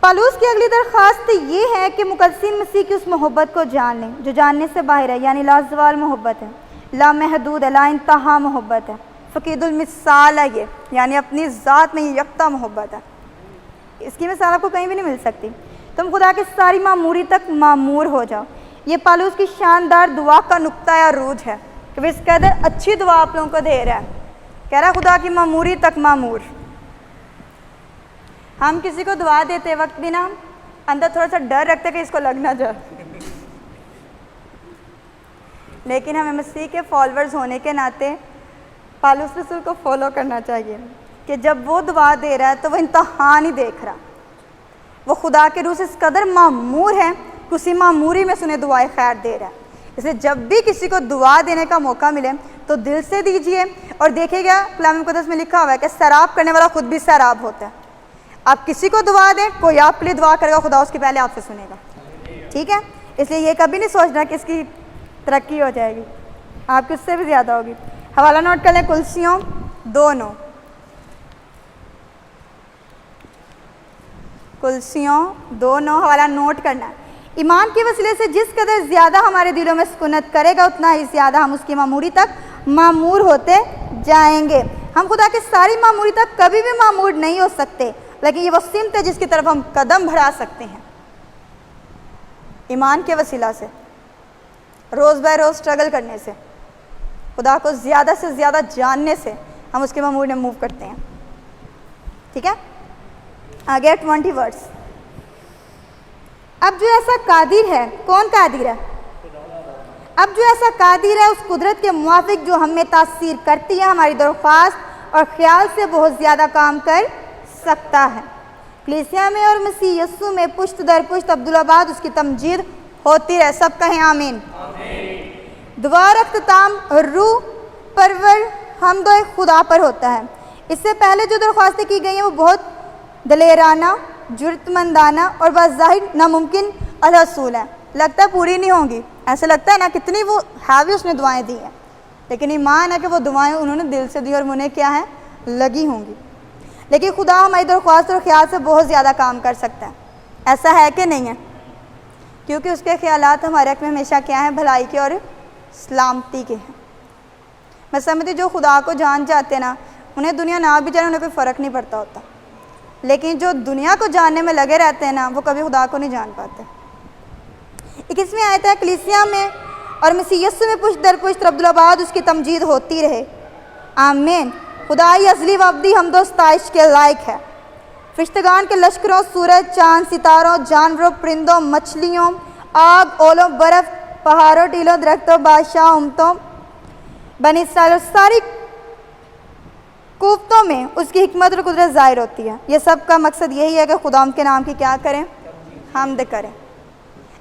पौलुस की अगली दरख्वास्त ये है कि मुकद्दसीन मसीह की उस मोहब्बत को जान लें जो जानने से बाहर है, यानी लाजवाल मोहब्बत है, लामहदूद है, लाइंतहा मोहब्बत है, फ़कीदुल मिसाल है ये, यानी अपनी ज़ात में यकता मोहब्बत है। इसकी मिसाल आपको कहीं भी नहीं मिल सकती। तुम खुदा की सारी मामूरी तक मामूर हो जाओ। ये पौलुस की शानदार दुआ का नुक्ता या रूज है कि वे इस कदर अच्छी दुआ आप लोगों को दे रहा है। कह रहा खुदा की मामूरी तक मामूर। हम किसी को दुआ देते वक्त भी ना अंदर थोड़ा सा डर रखते कि इसको लग ना जाए, लेकिन हमें मसीह के फॉलोअर्स होने के नाते पौलुस रसूल को फॉलो करना चाहिए कि जब वो दुआ दे रहा है तो वो इंतहा नहीं देख रहा, वो खुदा के रूह से इस कदर मामूर है कि उसी मामूरी में सुने दुआएं खैर दे रहा है। इसलिए जब भी किसी को दुआ देने का मौका मिले तो दिल से दीजिए। और देखिएगा कलाम मुक़द्दस में लिखा हुआ है कि सैराब करने वाला खुद भी सैराब होता है। आप किसी को दुआ दें, कोई आप लिए दुआ करेगा, खुदा उसके पहले आपसे सुनेगा। ठीक है, इसलिए ये कभी नहीं सोचना कि इसकी तरक्की हो जाएगी, आपकी उससे भी ज़्यादा होगी। हवाला नोट कर लें, कुलसियों 2:9, कुलसियों 2:9 हवाला नोट करना है। ईमान के वसीले से जिस कदर ज़्यादा हमारे दिलों में सुकूनत करेगा उतना ही ज़्यादा हम उसकी मामूरी तक मामूर होते जाएंगे। हम खुदा की सारी मामूरी तक कभी भी मामूर नहीं हो सकते, लेकिन ये वो सिमत है जिसकी तरफ हम कदम बढ़ा सकते हैं ईमान के वसीला से, रोज़ बाय रोज़ स्ट्रगल करने से, खुदा को ज़्यादा से ज़्यादा जानने से हम उसके मामूर में मूव करते हैं। ठीक है, आगे 20 वर्ड्स। अब जो ऐसा कादिर है, कौन कादिर है? अब जो ऐसा कादिर है उस कुदरत के मुआफिक जो हमें तासीर करती है, हमारी दरख्वास्त और ख्याल से बहुत ज़्यादा काम कर सकता है। कलीसिया में और मसीह यस्सू में पुश्त दर पुश्त अब्दुल्लाबाद उसकी तमजीद होती रहे। सब कहें आमीन। दुआ और अख्ताम रूह परवर हमदो खुदा पर होता है। इससे पहले जो दरख्वास्तें की गई हैं वो बहुत दलेराना, जुर्तमंदाना और बाज़ाहिर नामुमकिन अलहसूल है। लगता है पूरी नहीं होंगी, ऐसा लगता है ना, कितनी वो हैवी उसने दुआएं दी हैं, लेकिन ईमान है कि वो दुआएं उन्होंने दिल से दी और उन्हें क्या है, लगी होंगी। लेकिन खुदा हमारी दरख्वास्त और ख्याल से बहुत ज़्यादा काम कर सकता है। ऐसा है कि नहीं है? क्योंकि उसके ख्यालात हमारे हक़ में हमेशा क्या हैं, भलाई के और सलामती के हैं। मैं समझती जो खुदा को जान जाते हैं ना, उन्हें दुनिया ना भी जाने, उन्हें कोई फ़र्क नहीं पड़ता होता। लेकिन जो दुनिया को जानने में लगे रहते हैं ना, वो कभी खुदा को नहीं जान पाते। 21वीं आयत है, कलीसिया में और मसीह यस्सू में पुश्त दर पुश्त अब्दुल्लाबाद उसकी तमजीद होती रहे। आमीन। खुदाई अज़ली व अब्दी हमदो सताइश के लायक है। फरिश्तगान के लश्करों, सूरज, चांद, सितारों, जानवरों, परिंदों, मछलियों, आग, ओलों, बर्फ़, पहाड़ों, टीलों, दरख्तों, बादशाह, उम्मतों, बनी इस्राएल, सारी कुव्वतों में उसकी हिकमत और कुदरत ज़ाहिर होती है। ये सब का मकसद यही है कि खुदा उनके नाम की क्या करें, हम्द करें।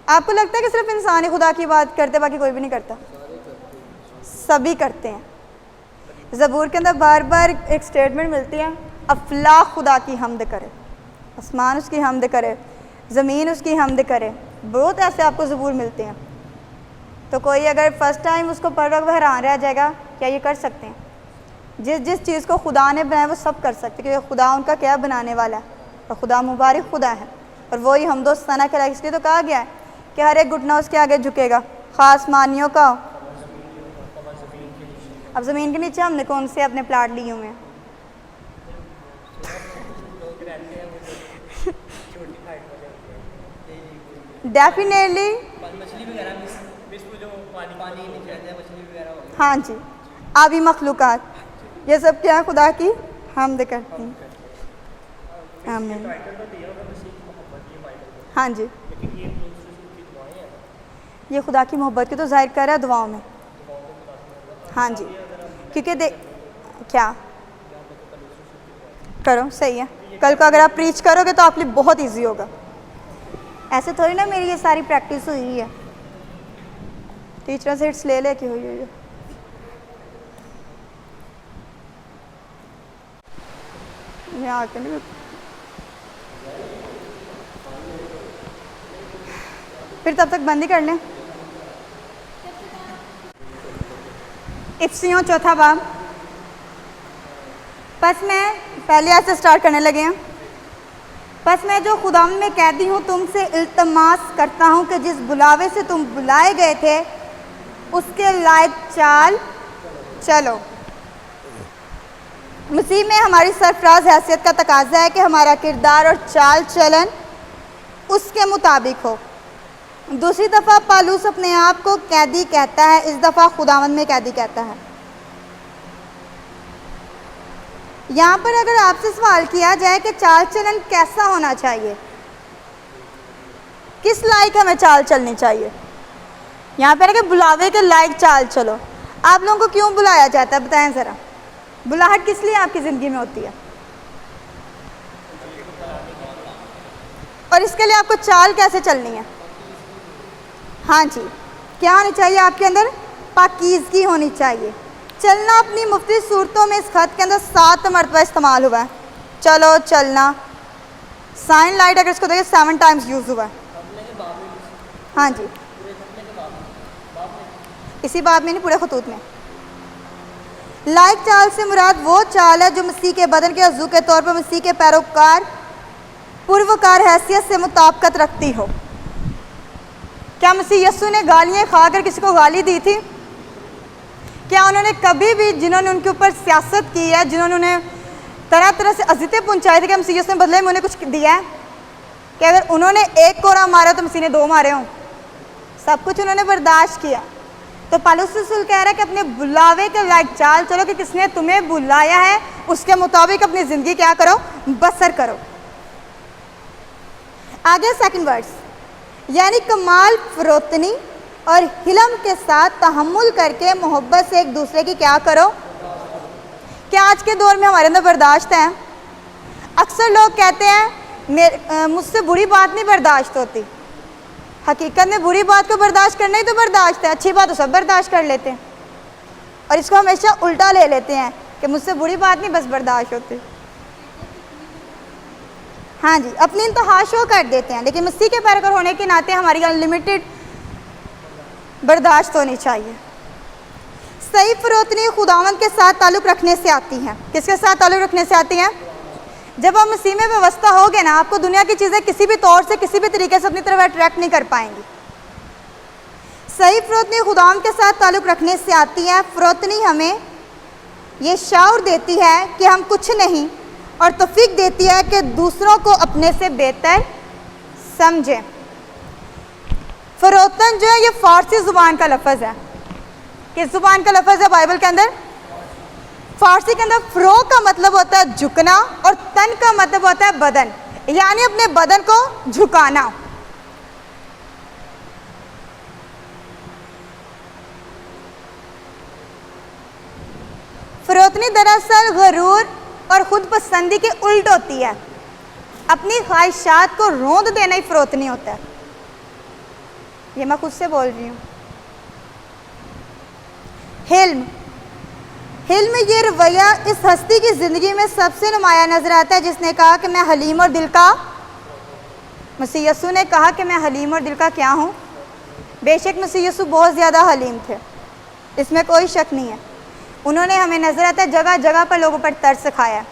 आपको लगता है कि सिर्फ इंसान ही खुदा की बात करते, बाकी कोई भी नहीं करता? सभी करते हैं। ज़बूर के अंदर बार बार एक स्टेटमेंट मिलती है, अफला खुदा की हम्द करे, आसमान उसकी हम्द करे, ज़मीन उसकी हम्द करे। बहुत ऐसे आपको ज़बूर मिलते हैं। तो कोई अगर फर्स्ट टाइम उसको पढ़ रहा हैरान रह जाएगा, क्या ये कर सकते हैं? जिस जिस चीज़ को खुदा ने बनाया वो सब कर सकते, क्योंकि खुदा उनका क्या बनाने वाला है, और खुदा मुबारक खुदा है, और वही हमदो सना के लायक। इसलिए तो कहा गया है कि हर एक घुटना उसके आगे झुकेगा, ख़ास मानियों का। अब ज़मीन के नीचे हमने कौन से अपने प्लाट लिए हुए हैं? डेफिनेटली हाँ जी, आबी मखलूक़ात, ये सब क्या खुदा की हम्द करती हैं। आमीन। हाँ जी, लेकिन ये तो की दुआएं हैं। ये खुदा की मोहब्बत की तो जाहिर कर रहा है दुआओं में। हाँ जी, क्योंकि क्या करो, सही है। कल को अगर आप प्रीच करोगे तो आपके लिए बहुत इजी होगा। ऐसे थोड़ी ना मेरी ये सारी प्रैक्टिस हुई है, टीचर से हिट्स ले लेके हुई है। यहाँ आके नहीं, फिर तब तक बंद ही कर लें। इफ्सियों चौथा बाब। बस मैं पहले ऐसे स्टार्ट करने लगे हैं। बस मैं जो खुदावंद में कैदी हूँ तुमसे इल्तमास करता हूँ कि जिस बुलावे से तुम बुलाए गए थे उसके लायक चाल चलो। मसीह में हमारी सरफराज हैसियत का तकाजा है कि हमारा किरदार और चाल चलन उसके मुताबिक हो। दूसरी दफ़ा पालूस अपने आप को कैदी कहता है, इस दफ़ा खुदावंद में कैदी कहता है। यहाँ पर अगर आपसे सवाल किया जाए कि चाल चलन कैसा होना चाहिए, किस लायक हमें चाल चलनी चाहिए, यहाँ पर कि बुलावे के लायक चाल चलो। आप लोगों को क्यों बुलाया जाता है, बताएं ज़रा। बुलाहट किस लिए आपकी ज़िंदगी में होती है, और इसके लिए आपको चाल कैसे चलनी है? हाँ जी, क्या होनी चाहिए आपके अंदर? पाकीज़गी होनी चाहिए। चलना अपनी मुफ्ती सूरतों में इस खत के अंदर 7 मरतबा इस्तेमाल हुआ है। चलो, चलना, साइन लाइट अगर इसको देखें 7 टाइम्स यूज़ हुआ है। हाँ जी, इसी बाब में नहीं, पूरे खतूत में। लायक चाल से मुराद वो चाल है जो मसीह के बदन के अज़ू के तौर पर मसीह के पैरोकार पूर्वकार हैसियत से मुताबिकत रखती हो। क्या मसीह यस्सु ने गालियाँ खाकर किसी को गाली दी थी? क्या उन्होंने कभी भी जिन्होंने उनके ऊपर सियासत की है, जिन्होंने उन्हें तरह तरह से अज़ियतें पहुँचाई थी, क्या मसीह यस्सु ने बदले में उन्हें कुछ दिया है? कि अगर उन्होंने एक कोरा मारा तो मसीह ने 2 मारे हों? सब कुछ उन्होंने बर्दाश्त किया। तो पौलुस रसूल कह रहा है कि अपने बुलावे के लायक चाल चलो कि किसने तुम्हें बुलाया है उसके मुताबिक अपनी ज़िंदगी क्या करो, बसर करो। आगे सेकंड वर्ड्स, यानी कमाल फरोतनी और हिलम के साथ तहम्मुल करके मोहब्बत से एक दूसरे की क्या करो। क्या आज के दौर में हमारे अंदर बर्दाश्त है? अक्सर लोग कहते हैं मुझसे बुरी बात नहीं बर्दाश्त होती। हकीकत में बुरी बात को बर्दाश्त करना ही तो बर्दाश्त है, अच्छी बात तो सब बर्दाश्त कर लेते हैं, और इसको हमेशा उल्टा ले लेते हैं कि मुझसे बुरी बात नहीं बस बर्दाश्त होती। हाँ जी, अपनी इंतहा शो कर देते हैं। लेकिन मसीह के पैरकर होने के नाते हमारी अनलिमिटेड बर्दाश्त होनी चाहिए। सही फरोतनी खुदावंद के साथ ताल्लुक़ रखने से आती है। किसके साथ ताल्लुक़ रखने से आती है? जब आप मसीह में व्यवस्था होगे ना, आपको दुनिया की चीज़ें किसी भी तौर से किसी भी तरीके से अपनी तरफ अट्रैक्ट नहीं कर पाएंगी। सही फरोतनी खुदावंद के साथ ताल्लुक़ रखने से आती है। फरोतनी हमें ये शऊर देती है कि हम कुछ नहीं, और तौफीक देती है कि दूसरों को अपने से बेहतर समझें। फरोतन जो है ये फ़ारसी ज़ुबान का लफ्ज़ है। किस ज़ुबान का लफ्ज़ है बाइबल के अंदर? फ़ारसी के अंदर फ़रो का मतलब होता है झुकना, और तन का मतलब होता है बदन, यानी अपने बदन को झुकाना। फरोतनी दरअसल गरूर और खुद पसंदी के उल्ट होती है। अपनी ख्वाहिशात को रोंद देना ही फरोतनी होता है। ये मैं खुद से बोल रही हूँ। हिल्म ये रवैया इस हस्ती की ज़िंदगी में सबसे नुमाया नज़र आता है जिसने कहा कि मैं हलीम और दिल का, मसीह यस्सु ने कहा कि मैं हलीम और दिल का क्या हूँ। बेशक मसीह यस्सु बहुत ज़्यादा हलीम थे, इसमें कोई शक नहीं है। उन्होंने हमें नज़र आता है जगह जगह पर लोगों पर तरस खाया।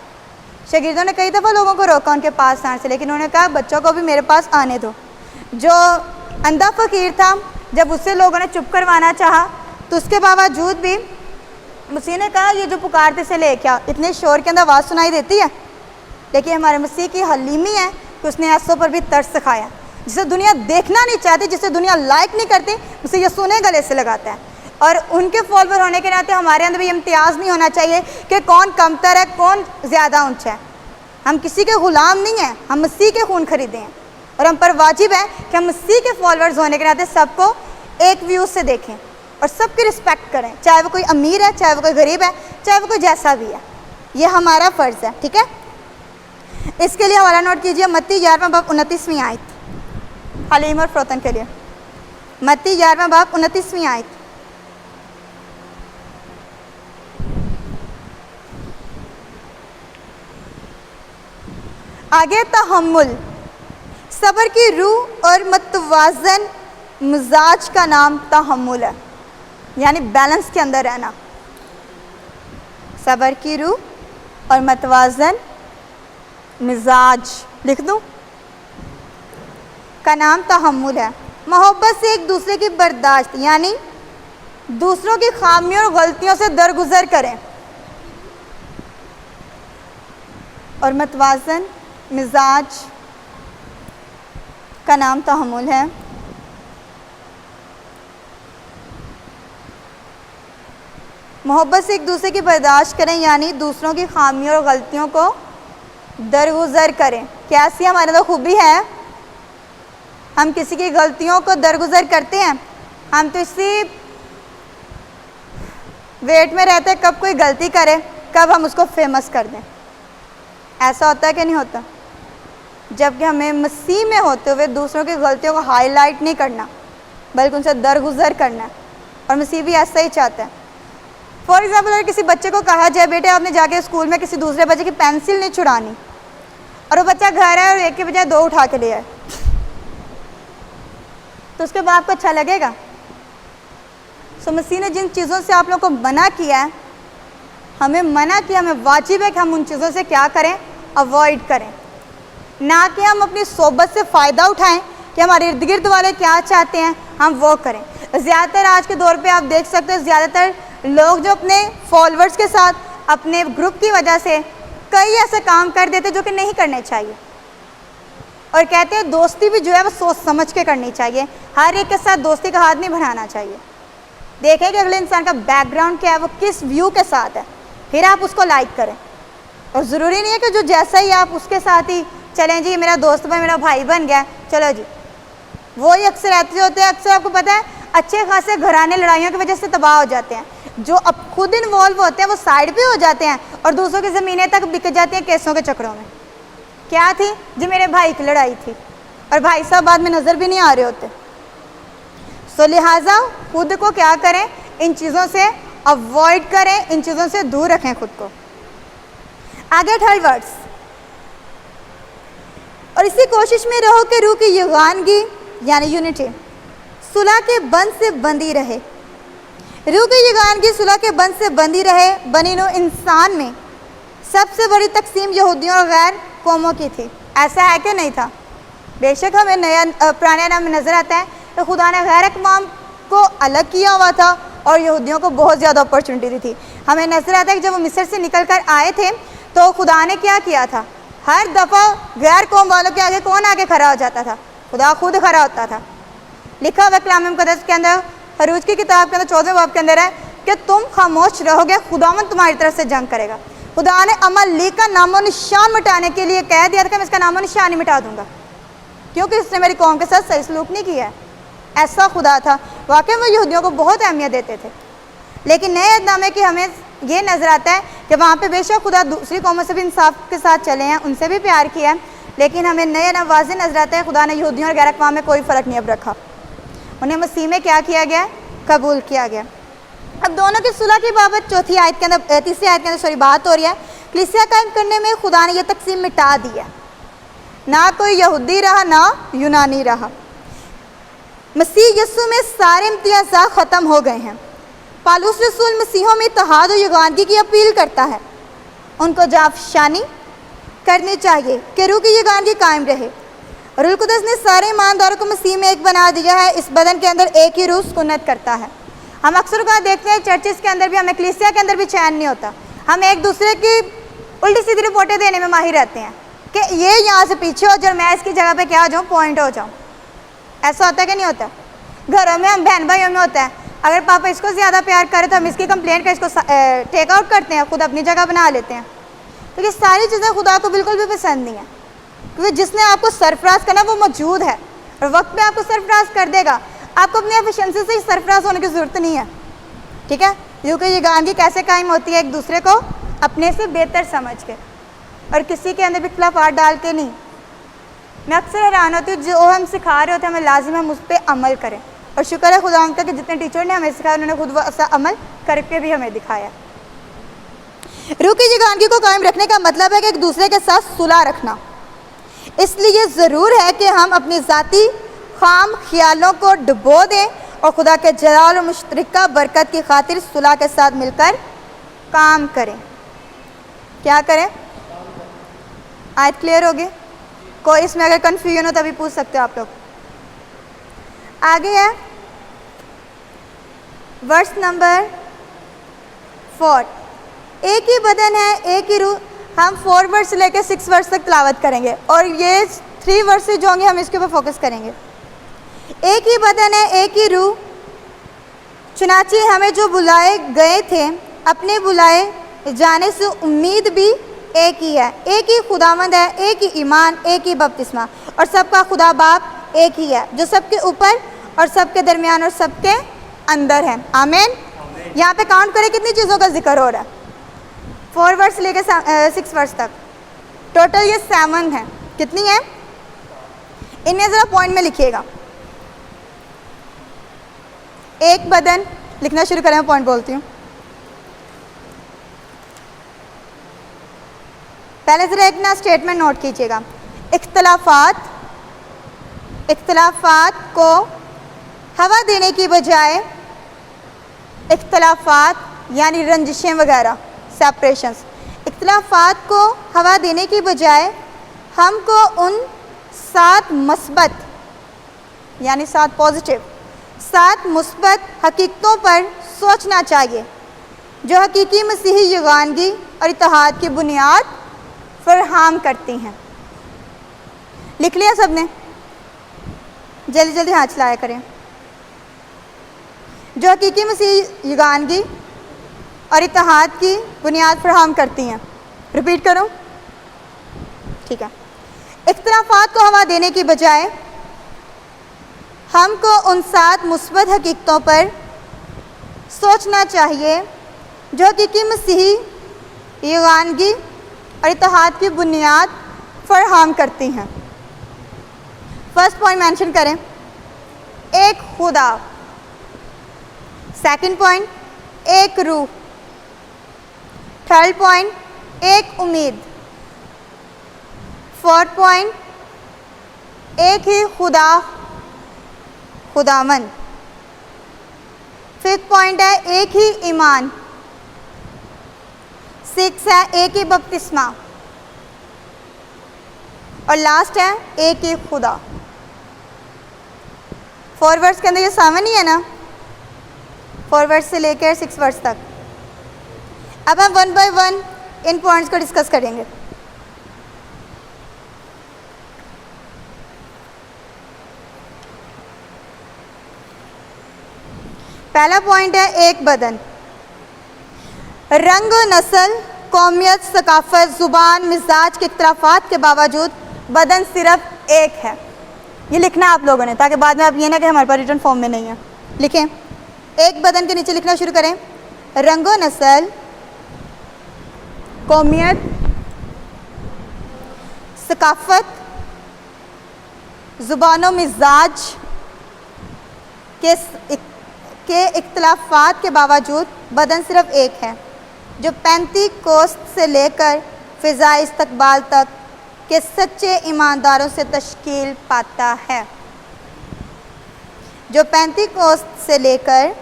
शागिर्दों ने कई दफ़ा लोगों को रोका उनके पास आने से, लेकिन उन्होंने कहा बच्चों को भी मेरे पास आने दो। जो अंधा फ़कीर था, जब उससे लोगों ने चुप करवाना चाहा तो उसके बावजूद भी मसीह ने कहा ये जो पुकारते से ले क्या, इतने शोर के अंदर आवाज़ सुनाई देती है। लेकिन हमारे मसीह की हलीमी है कि उसने ऐसों पर भी तरस खाया। जिसे दुनिया देखना नहीं चाहती, जिसे दुनिया लाइक नहीं करती, मसीह यस्सु ने गले से लगाता है। और उनके फॉलोवर होने के नाते हमारे अंदर भी इम्तियाज़ नहीं होना चाहिए कि कौन कमतर है, कौन ज़्यादा ऊंचा है। हम किसी के ग़ुलाम नहीं हैं, हम मसीह के खून खरीदे हैं। और हम पर वाजिब है कि हम मसीह के फॉलोअर्स होने के नाते सबको एक व्यू से देखें और सबकी रिस्पेक्ट करें, चाहे वो कोई अमीर है, चाहे वो कोई गरीब है, चाहे वो कोई जैसा भी है। ये हमारा फ़र्ज़ है, ठीक है। इसके लिए हवाला नोट कीजिए मत्ती 11वां बाब 29वीं आयत, हलीम और फ़रोतन के लिए मत्ती 11वां बाब 29वीं आयत। आगे तहम्मुल, सब्र की रूह और मतवाज़न मिजाज का नाम तहम्मुल है, यानी बैलेंस के अंदर रहना। सब्र की रूह और मतवाज़न मिजाज लिख दूं का नाम तहम्मुल है। मोहब्बत से एक दूसरे की बर्दाश्त, यानी दूसरों की खामियों और गलतियों से दरगुजर करें। और मतवाज़न मिजाज का नाम तहम्मुल है। मोहब्बत से एक दूसरे की बर्दाश्त करें, यानी दूसरों की खामियों और गलतियों को दरगुजर करें। कैसी हमारे तो खूबी है, हम किसी की गलतियों को दरगुजर करते हैं। हम तो इसी वेट में रहते हैं कब कोई गलती करे, कब हम उसको फेमस कर दें। ऐसा होता है कि नहीं होता? जबकि हमें मसीह में होते हुए दूसरों की गलतियों को हाईलाइट नहीं करना, बल्कि उनसे दरगुजर करना है। और मसीह भी ऐसा ही चाहता है। फॉर एग्ज़ाम्पल, अगर किसी बच्चे को कहा जाए बेटे आपने जाके स्कूल में किसी दूसरे बच्चे की पेंसिल नहीं छुड़ानी, और वो बच्चा घर है और एक के बजाय 2 उठा के ले आए, तो उसके बाप को अच्छा लगेगा? सो मसीह ने जिन चीज़ों से आप लोगों को मना किया है, हमें मना किया, हमें वाजिब है कि हम उन चीज़ों से क्या करें, अवॉइड करें। ना कि हम अपनी सोबत से फ़ायदा उठाएं कि हमारे इर्द गिर्द वाले क्या चाहते हैं हम वो करें। ज़्यादातर आज के दौर पे आप देख सकते हो, ज़्यादातर लोग जो अपने फॉलोअर्स के साथ अपने ग्रुप की वजह से कई ऐसे काम कर देते जो कि नहीं करने चाहिए, और कहते हैं दोस्ती भी जो है वो सोच समझ के करनी चाहिए। हर एक के साथ दोस्ती का हाथ नहीं बढ़ाना चाहिए। देखें कि अगले इंसान का बैकग्राउंड क्या है, वो किस व्यू के साथ है, फिर आप उसको लाइक करें। और ज़रूरी नहीं है कि जो जैसा ही आप उसके साथ ही चलें, जी मेरा दोस्त बन, मेरा भाई बन गया, चलो जी। वो ही अक्सर ऐसे होते हैं, अक्सर आपको पता है अच्छे खासे घराने लड़ाइयों की वजह से तबाह हो जाते हैं। जो अब खुद इन्वॉल्व होते हैं वो साइड पे हो जाते हैं और दूसरों की ज़मीनें तक बिक जाती हैं केसों के चक्करों में। क्या थी जी, मेरे भाई की लड़ाई थी, और भाई साहब बाद में नज़र भी नहीं आ रहे होते। सो लिहाजा खुद को क्या करें, इन चीज़ों से अवॉइड करें, इन चीज़ों से दूर रखें खुद को। आगे 3rd वर्ड्स, और इसी कोशिश में रहो कि रूह की यगानगी यानी यूनिटी सुलह के बंध से बंधी रहे। रूह की यगानगी सुलह के बंध से बंधी रहे। बनी नूह इंसान में सबसे बड़ी तकसीम यहूदियों और गैर कौमों की थी। ऐसा है कि नहीं था? बेशक हमें पुराने नाम में नज़र आता है तो खुदा ने गैर अक़वाम को अलग किया हुआ था और यहूदियों को बहुत ज़्यादा अपॉर्चुनिटी दी थी। हमें नज़र आता है कि जब वो मिस्र से निकल कर आए थे तो खुदा ने क्या किया था, हर दफ़ा गैर कौम वालों के आगे कौन आगे खड़ा हो जाता था? खुदा खुद खड़ा होता था। लिखा हुआ कलाम मुक़द्दस के अंदर, हरूज की किताब के अंदर 14वें बाब के अंदर है कि तुम खामोश रहोगे, खुदावंद तुम्हारी तरफ से जंग करेगा। खुदा ने अमलेक का नामो निशान मिटाने के लिए कह दिया था कि मैं इसका नामो निशान ही मिटा दूंगा, क्योंकि इसने मेरी कौम के साथ सही सलूक नहीं किया है। ऐसा खुदा था। वाकई में यहूदियों को बहुत अहमियत देते थे, लेकिन नए अहदनामे की हमें ये नज़र आता है कि वहाँ पे बेशक खुदा दूसरी कौमों से भी इंसाफ के साथ चले हैं, उनसे भी प्यार किया है, लेकिन हमें नए वाज़ेह नज़र आता है खुदा ने यहूदियों और गैर अक़वाम में कोई फ़र्क नहीं अब रखा। उन्हें मसीह में क्या किया गया, कबूल किया गया। अब दोनों की सुलह की बाबत तीसरी आयत के अंदर बात हो रही है। कलीसिया कायम करने में खुदा ने यह तकसीम मिटा दी है, ना कोई यहूदी रहा ना यूनानी रहा। मसीह यीशु में सारे इम्तियाज़ात ख़त्म हो गए हैं। पौलुस रसूल मसीहों में इत्तेहाद और यगानगी की अपील करता है। उनको जाफशानी करनी चाहिए कि रूह की यगानगी कायम रहे। रूह कुदस ने सारे ईमानदारों को मसीह में एक बना दिया है। इस बदन के अंदर एक ही रूह सुकूनत करता है। हम अक्सर का देखते हैं चर्चिस के अंदर भी, हमें कलीसिया के अंदर भी चैन नहीं होता। हम एक दूसरे की उल्टी सीधी रिपोर्टें देने में माहिर रहते हैं कि ये यहाँ से पीछे हो जाए, मैं इसकी जगह पे क्या हो जाऊँ, पॉइंट हो जाऊँ। ऐसा होता है कि नहीं होता? घरों में हम बहन भाइयों में होता है, अगर पापा इसको ज़्यादा प्यार करे तो हम इसकी कंप्लेंट कर इसको टेक आउट करते हैं, खुद अपनी जगह बना लेते हैं। तो ये सारी चीज़ें खुदा को बिल्कुल भी पसंद नहीं है। क्योंकि जिसने आपको सरफराज करना वो मौजूद है और वक्त पे आपको सरफराज कर देगा। आपको अपनी एफिशिएंसी से सरफराज होने की ज़रूरत नहीं है, ठीक है। क्योंकि ये गांधी कैसे कायम होती है, एक दूसरे को अपने से बेहतर समझ के और किसी के अंदर भी इख्तलाफात डाल के नहीं। मैं अक्सर हैरान होती हूँ, जो हम सिखा रहे होते हैं हमें लाजिम हम उस पर अमल करें, और शुक्र है खुदा का कि जितने टीचर ने हमें सिखाया उन्होंने खुद ऐसा अमल करके भी हमें दिखाया। रूह की यगानगी को कायम रखने का मतलब है कि एक दूसरे के साथ सुलह रखना। इसलिए ज़रूर है कि हम अपनी ज़ाती खाम ख्यालों को डुबो दें और खुदा के जलाल और मुश्तरका बरकत की खातिर सुलह के साथ मिलकर काम करें। क्या करें? आयत क्लियर होगी? कोई इसमें अगर कन्फ्यूजन हो तभी पूछ सकते हो आप लोग। आगे है वर्स नंबर 4। एक ही बदन है, एक ही रूह। हम 4 वर्स से लेकर 6 वर्स तक तिलावत करेंगे और ये 3 वर्सेस जो होंगे हम इसके ऊपर फोकस करेंगे। एक ही बदन है, एक ही रूह, चुनाचे हमें जो बुलाए गए थे अपने बुलाए जाने से उम्मीद भी एक ही है। एक ही खुदावंद है, एक ही ईमान, एक ही बपतिस्मा और सबका खुदा बाप एक ही है जो सबके ऊपर और सबके दरमियान और सबके अंदर है। आमीन। यहाँ पे काउंट करें कितनी चीज़ों का जिक्र हो रहा है। 4 वर्स लेकर 6 वर्स तक, टोटल ये 7 है। कितनी है? इन्हें ज़रा पॉइंट में लिखिएगा। एक बदन लिखना शुरू करें, मैं पॉइंट बोलती हूँ। पहले ज़रा एक ना स्टेटमेंट नोट कीजिएगा। इख्तलाफात को हवा देने की बजाय इख्तलाफात यानी रंजिशें वगैरह, सेपरेशंस, इख्तलाफात को हवा देने की बजाय हमको उन 7 मस्बत यानी 7 पॉजिटिव, 7 मुस्बत हकीकतों पर सोचना चाहिए जो हकीकी मसीही यगानगी और इत्तेहाद की बुनियाद फराहम करती हैं। लिख लिया सबने? जल्दी जल्दी हाथ चलाया करें। जो हकीकी मसीही यगानगी और इत्तेहाद की बुनियाद फराहम करती हैं। रिपीट करूं? ठीक है। इख्तलाफात को हवा देने की बजाय हमको उन 7 मुस्बत हकीकतों पर सोचना चाहिए जो हकीकी मसीही यगानगी और इत्तेहाद की बुनियाद फराहम करती हैं। फर्स्ट पॉइंट मेंशन करें, एक खुदा। सेकंड पॉइंट, एक रूह। थर्ड पॉइंट, एक उम्मीद। फोर्थ पॉइंट, एक ही खुदा, खुदावन। फिफ्थ पॉइंट है एक ही ईमान। 6 है एक ही बपतिस्मा और लास्ट है एक ही खुदा। 4 वर्स के अंदर ये 7 ही है ना, 4 वर्स से लेकर 6 वर्स तक। अब हम 1 बाय 1 इन पॉइंट्स को डिस्कस करेंगे। पहला पॉइंट है एक बदन। रंग, नस्ल, कौमियत, सकाफत, ज़ुबान, मिजाज के इख्तलाफात के बावजूद बदन सिर्फ एक है। ये लिखना आप लोगों ने, ताकि बाद में आप ये ना कि हमारे पास रिटन फॉर्म में नहीं है। लिखें, एक बदन के नीचे लिखना शुरू करें। रंगो, नस्ल, कौमियत, सकाफत, ज़ुबान, मिजाज के इख्तलाफात के बावजूद बदन सिर्फ एक है, जो पेंतीकोस्त से लेकर फ़िज़ाए इस्तकबाल तक के सच्चे ईमानदारों से तश्कील पाता है। जो पेंतीकोस्त से लेकर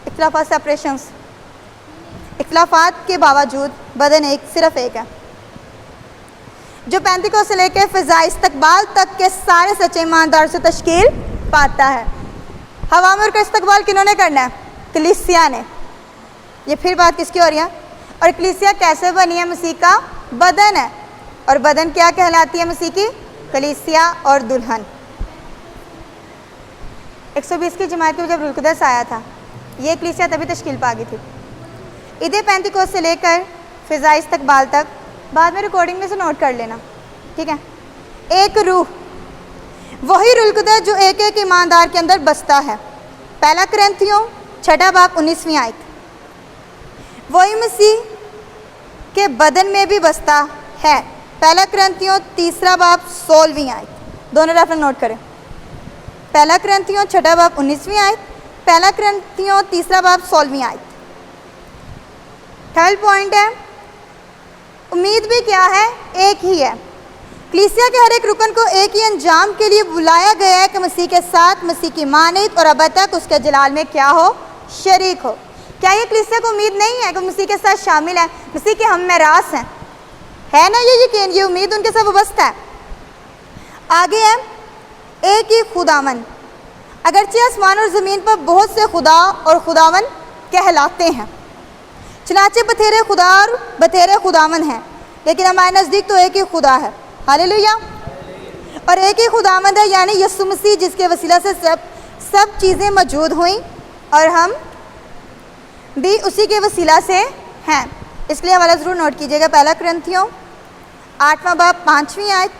इख्तलाफात, सेपरेशंस, इख्तलाफात के बावजूद बदन एक सिर्फ एक है, जो पेंतीकोस्त से लेकर फ़िज़ाए इस्तकबाल तक के सारे सच्चे ईमानदारों से तश्कील पाता है। हवामर का इस्तकबाल किन्होंने करना है? कलीसिया ने। ये फिर बात किसकी हो रही है? और कलीसिया कैसे बनी है? मसीह का बदन है। और बदन क्या कहलाती है मसीह की? कलीसिया और दुल्हन। 120 की जमात में जब रूहुल कुद्दस आया था, ये कलीसिया तभी तश्कील पा गई थी। ईद पेंतीकोस्त से लेकर फ़िज़ाए इस्तकबाल तक बाद में रिकॉर्डिंग में से नोट कर लेना, ठीक है। एक रूह, वही रुल कुदरत जो एक एक ईमानदार के अंदर बसता है। पहला कुरिन्थियों 6 बाब 19वीं आयत। वही मसीह के बदन में भी बसता है। पहला कुरिन्थियों 3 बाब 16वीं आयत। दोनों रेफरेंस नोट करें। पहला कुरिन्थियों 6 बाब 19वीं आयत, पहला कुरिन्थियों 3 बाब 16वीं आयत। थर्ड पॉइंट है, उम्मीद भी क्या है? एक ही है। कलीसिया के हर एक रुकन को एक ही अंजाम के लिए बुलाया गया है कि मसीह के साथ, मसीह की मानियत और अब तक उसके जलाल में क्या हो? शरीक हो। क्या ये कलीसिया को उम्मीद नहीं है कि मसीह के साथ शामिल है, मसीह के हम मेरास हैं? है ना ये यकीन, ये उम्मीद उनके साथ वाबस्ता है। आगे है, एक ही खुदावन। अगरचे आसमान और ज़मीन पर बहुत से खुदा और खुदावन कहलाते हैं, चनाचे बथेरे खुदा और बथेरे खुदावन हैं, लेकिन हमारे नज़दीक तो एक ही खुदा है। हालेलुया। और एक ही खुदावंद है, यानी यीशु मसीह, जिसके वसीला से सब चीज़ें मौजूद हुई और हम भी उसी के वसीला से हैं। इसलिए हवाला ज़रूर नोट कीजिएगा। पहला कुरिन्थियों 8वां बाब 5वीं आयत,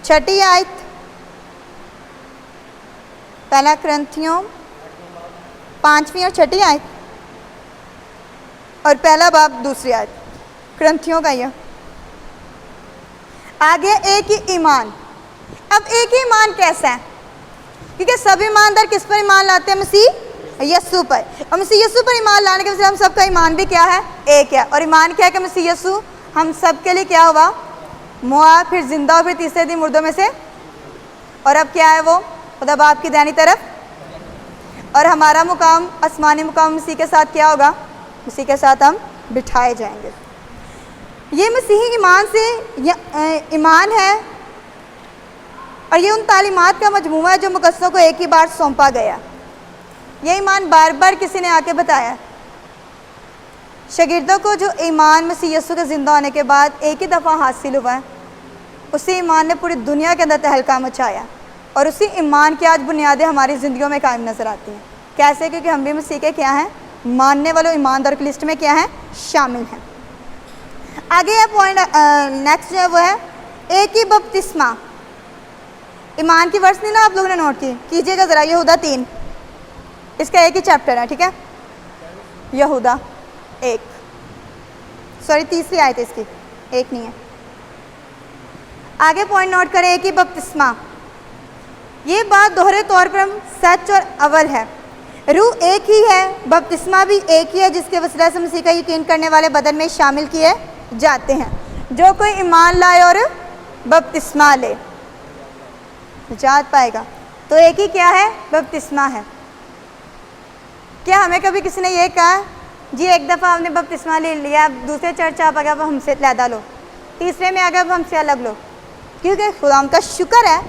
6ठी आयत। पहला कुरिन्थियों 5वीं और 6ठी आयत, और पहला बाब 2री आयत कुरिन्थियों का यह। आगे एक ही ईमान। अब एक ही ईमान कैसा है? क्योंकि सब ईमानदार किस पर ईमान लाते हैं? मसीह यीशु पर। और मसीह यीशु पर ईमान लाने के वजह से हम सबका ईमान भी क्या है? एक है। और ईमान क्या है? कि मसीह यीशु हम सब के लिए क्या हुआ? मुआ, फिर जिंदा और फिर तीसरे दिन मुर्दों में से, और अब क्या है? वो खुदा बाप की दाहिनी तरफ। और हमारा मुकाम, आसमानी मुकाम मसीह के साथ क्या होगा? मसीह के साथ हम बिठाए जाएंगे। ये मसीही ईमान से ईमान है, और ये उन तालीमात का मजमूआ है जो मुकस्सों को एक ही बार सौंपा गया। ये ईमान बार बार किसी ने आके बताया। शागिर्दों को जो ईमान मसीह यीशु के ज़िंदा होने के बाद एक ही दफ़ा हासिल हुआ है, उसी ईमान ने पूरी दुनिया के अंदर तहलका मचाया, और उसी ईमान की आज बुनियादें हमारी ज़िंदगियों में कायम नज़र आती हैं। कैसे? क्योंकि हम भी मसीह के क्या हैं? मानने वालों ईमानदार की लिस्ट में क्या है? शामिल हैं। आगे है पॉइंट, नेक्स्ट जो है वो है एक ही बपतिस्मा। ईमान की वर्ष नहीं ना आप लोगों ने नोट कीजिएगा ज़रा। यहूदा 3, इसका एक ही चैप्टर है, ठीक है। यहूदा 1, सॉरी 3री आयत इसकी, एक नहीं है। आगे पॉइंट नोट करें, एक ही बपतिस्मा। ये बात दोहरे तौर पर सच और अव्वल है। रूह एक ही है, बपतिस्मा भी एक ही है, जिसके वसीला से मसीह का यकीन करने वाले बदन में शामिल किए जाते हैं। जो कोई ईमान लाए और बपतिस्मा ले निजात पाएगा। तो एक ही क्या है? बपतिस्मा है। क्या हमें कभी किसी ने ये कहा जी एक दफ़ा आपने बपतिस्मा ले लिया, अब दूसरे चर्च आप अगर हमसे लैदा लो, तीसरे में अगर हमसे अलग लो? क्योंकि खुदा का शुक्र है,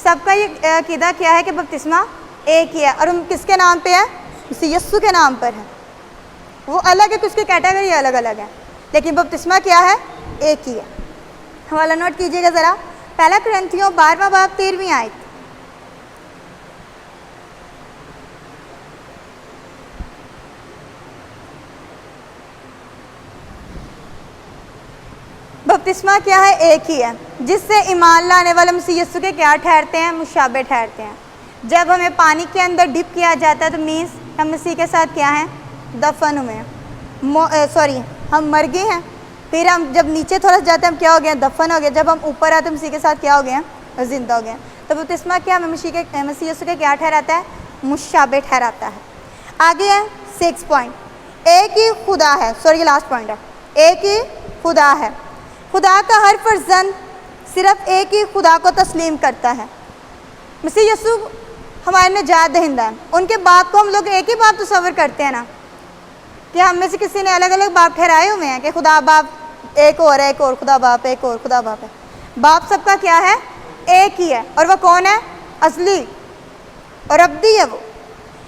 सबका ये अकीदा क्या है कि बपतिस्मा एक ही है, और उन किसके नाम पे है? मसीह यीशु के नाम पर है। वो अलग है कि उसकी कैटेगरी अलग अलग है, लेकिन बपतिस्मा क्या है? एक ही है। हवाला नोट कीजिएगा ज़रा। पहला कुरिन्थियों 12वां बाब 13वीं आयत। बपतिस्मा क्या है? एक ही है, जिससे ईमान लाने वाले मसीह यीशु के क्या ठहरते हैं? मुशाबे ठहरते हैं। जब हमें पानी के अंदर डिप किया जाता है तो मीन्स हम मसीह के साथ क्या हैं? दफन हुए हैं, सॉरी हम मर गए हैं। फिर हम जब नीचे थोड़ा सा जाते हैं हम क्या हो गए? दफन हो गए। जब हम ऊपर आते हैं मसीह के साथ क्या हो गए हैं? जिंदा हो गए। तो बपतिस्मा क्या हमें मसीह यीशु के क्या ठहराता है? मुशाबे ठहराता है। आगे है 6 पॉइंट, एक ही खुदा है। सॉरी ये लास्ट पॉइंट है, एक ही खुदा है। खुदा का हर फर्जंद सिर्फ एक ही खुदा को तस्लीम करता है। मसीह यीशु हमारे निजात दहिंदा है। उनके बाप को हम लोग एक ही बाप तस्वर करते हैं ना, कि हम में से किसी ने अलग अलग बाप ठहराए हुए हैं कि खुदा बाप एक और खुदा बाप एक और खुदा बाप है। बाप सबका क्या है? एक ही है। और वह कौन है? असली और अब्दी है, वो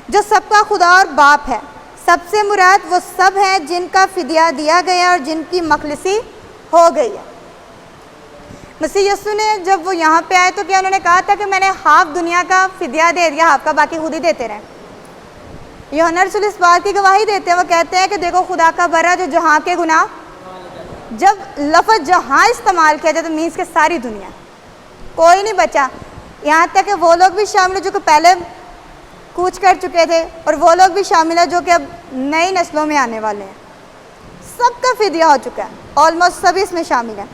जो सबका खुदा और बाप है। सबसे मुराद वो सब हैं जिनका फिदिया दिया गया और जिनकी मखलिसी हो गई है। मसीह यीशु ने जब वो यहाँ पे आए तो क्या उन्होंने कहा था कि मैंने हाफ दुनिया का फिदिया दे दिया, हाफ का बाकी खुद ही देते रहे? यूहन्ना रसूल इस बात की गवाही देते हैं, वो कहते हैं कि देखो खुदा का बरा जो जहाँ के गुनाह जब लफ्ज़ जहाँ इस्तेमाल किया जाए तो मीन्स के सारी दुनिया, कोई नहीं बचा। यहाँ तक कि वो लोग भी शामिल हैं जो कि पहले कूच कर चुके थे, और वो लोग भी शामिल हैं जो कि अब नई नस्लों में आने वाले हैं। सबका फिदिया हो चुका है, ऑलमोस्ट सभी इसमें शामिल हैं।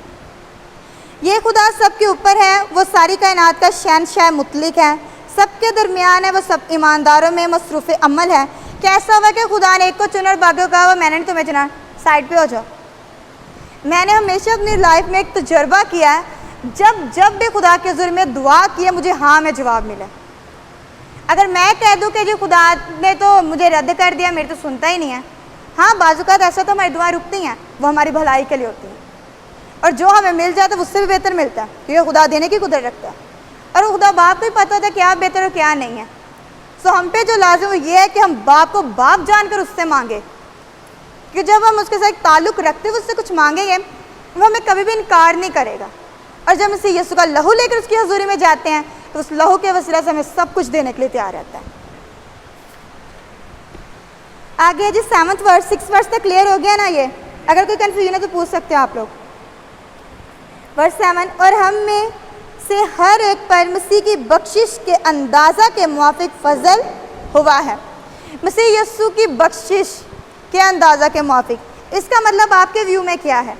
ये खुदा सबके ऊपर है, वो सारी कायनात का शहंशाह मुतलिक है, सबके दरमियान है, वो सब ईमानदारों में मसरूफ़ अमल है। कैसा हुआ कि खुदा ने एक को चुना और बाकी को कहा मैंने नहीं तुम्हें चुना, साइड पे हो जाओ। मैंने हमेशा अपनी लाइफ में एक तजर्बा किया है, जब भी खुदा के ज़ुर में दुआ की है मुझे हाँ में जवाब मिला। अगर मैं कह दूँ कि जो खुदा ने तो मुझे रद्द कर दिया, मेरी तो सुनता ही नहीं है, हाँ बाज़-औक़ात ऐसा तो हमारी दुआएं रुकती हैं, वो हमारी भलाई के लिए होती हैं, और जो हमें मिल जाता है उससे भी बेहतर मिलता है, क्योंकि खुदा देने की कुदरत रखता है, और वो खुदा बाप को ही पता होता है क्या बेहतर और क्या नहीं है। सो हम पे जो लाजिम ये है कि हम बाप को बाप जानकर उससे मांगे, कि जब हम उसके साथ ताल्लुक़ रखते हुए उससे कुछ मांगेंगे वो हमें कभी भी इनकार नहीं करेगा। और जब हम यीशु का लहू लेकर उसकी हजूरी में जाते हैं तो उस लहू के वसीला से हमें सब कुछ देने के लिए तैयार रहता है। आगे जी 7th वर्स 6 वर्स तक क्लियर हो गया ना? ये अगर कोई कन्फ्यूजन है तो पूछ सकते हो आप लोग। वर्स 7, और हम में से हर एक पर मसीह की बख्शिश के अंदाज़ा के मुआफिक फजल हुआ है। मसीह यीशु की बख्शिश के अंदाज़ा के मुआफिक, इसका मतलब आपके व्यू में क्या है?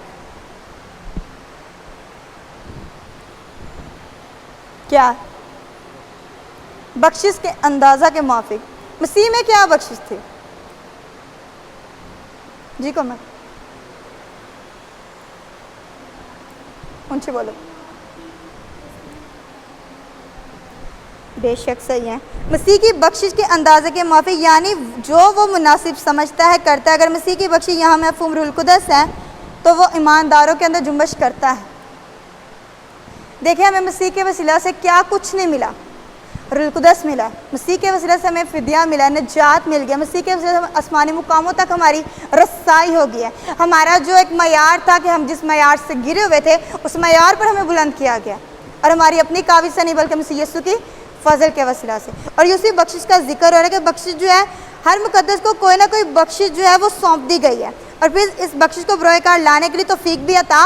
क्या बख्शिश के अंदाज़ा के मुआफिक मसीह में क्या बख्शिश थी? जी को मैं उनसे बोलो। बेशक सही है। मसीह की बख्शिश के अंदाज़े के मुआफिक यानी जो वो मुनासिब समझता है करता है। अगर मसीह की बख्शिश यहाँ मफ़हूम रूहुल कुदस है तो वो ईमानदारों के अंदर जुम्बश करता है। देखिए हमें मसीह के वसीला से क्या कुछ नहीं मिला, रूहुल कुदस मिला, मसीह के वसीला से हमें फिदिया मिला, निजात मिल गया, मसीह के वसीला से आसमानी मुकामों तक हमारी रसाई हो गई है। हमारा जो एक मयार था कि हम जिस मयार से गिरे हुए थे उस मयार पर हमें बुलंद किया गया, और हमारी अपनी काबिज से नहीं बल्कि मसीह यीशु की फजल के वसीला से। और उसी बख्शिश का जिक्र हो रहा है कि बख्शिश जो है हर मुकद्दस को कोई ना कोई बख्शिश जो है वो सौंप दी गई है, और फिर इस बख्शिश को बरोएकार लाने के लिए तौफीक भी अता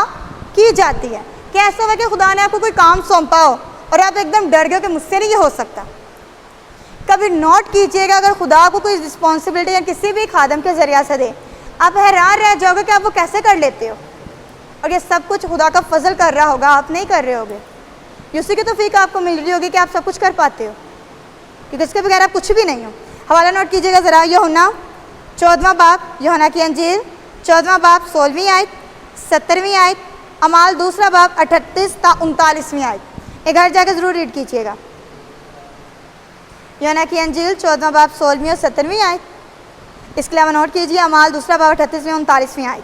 की जाती है। क्या ऐसा हुआ कि खुदा ने आपको कोई काम सौंपा हो और आप एकदम डर गए कि मुझसे नहीं ये हो सकता? कभी नोट कीजिएगा, अगर खुदा आपको कोई रिस्पॉन्सिबिलिटी या किसी भी खादम के ज़रिए से दे, आप हैरान रह जाओगे कि आप वो कैसे कर लेते हो, और ये सब कुछ खुदा का फजल कर रहा होगा, आप नहीं कर रहे होगे। उसी की तौफीक आपको मिल रही होगी कि आप सब कुछ कर पाते हो, क्योंकि इसके बगैर आप कुछ भी नहीं हो। हवाला नोट कीजिएगा ज़रा, यूहन्ना 14वां बाब, यूहन्ना की अंजील 14वां बाब 16वीं आयत 17वीं आयत, अमाल 2रा बाब 38 ता 39वीं आयत। एक घर जाकर ज़रूर रीड कीजिएगा। यूहन्ना की अंजील 14वां बाब 16वीं और 17वीं आयत। इसके अलावा नोट कीजिए अमाल 2रा बाब 38वीं 39वीं आयत।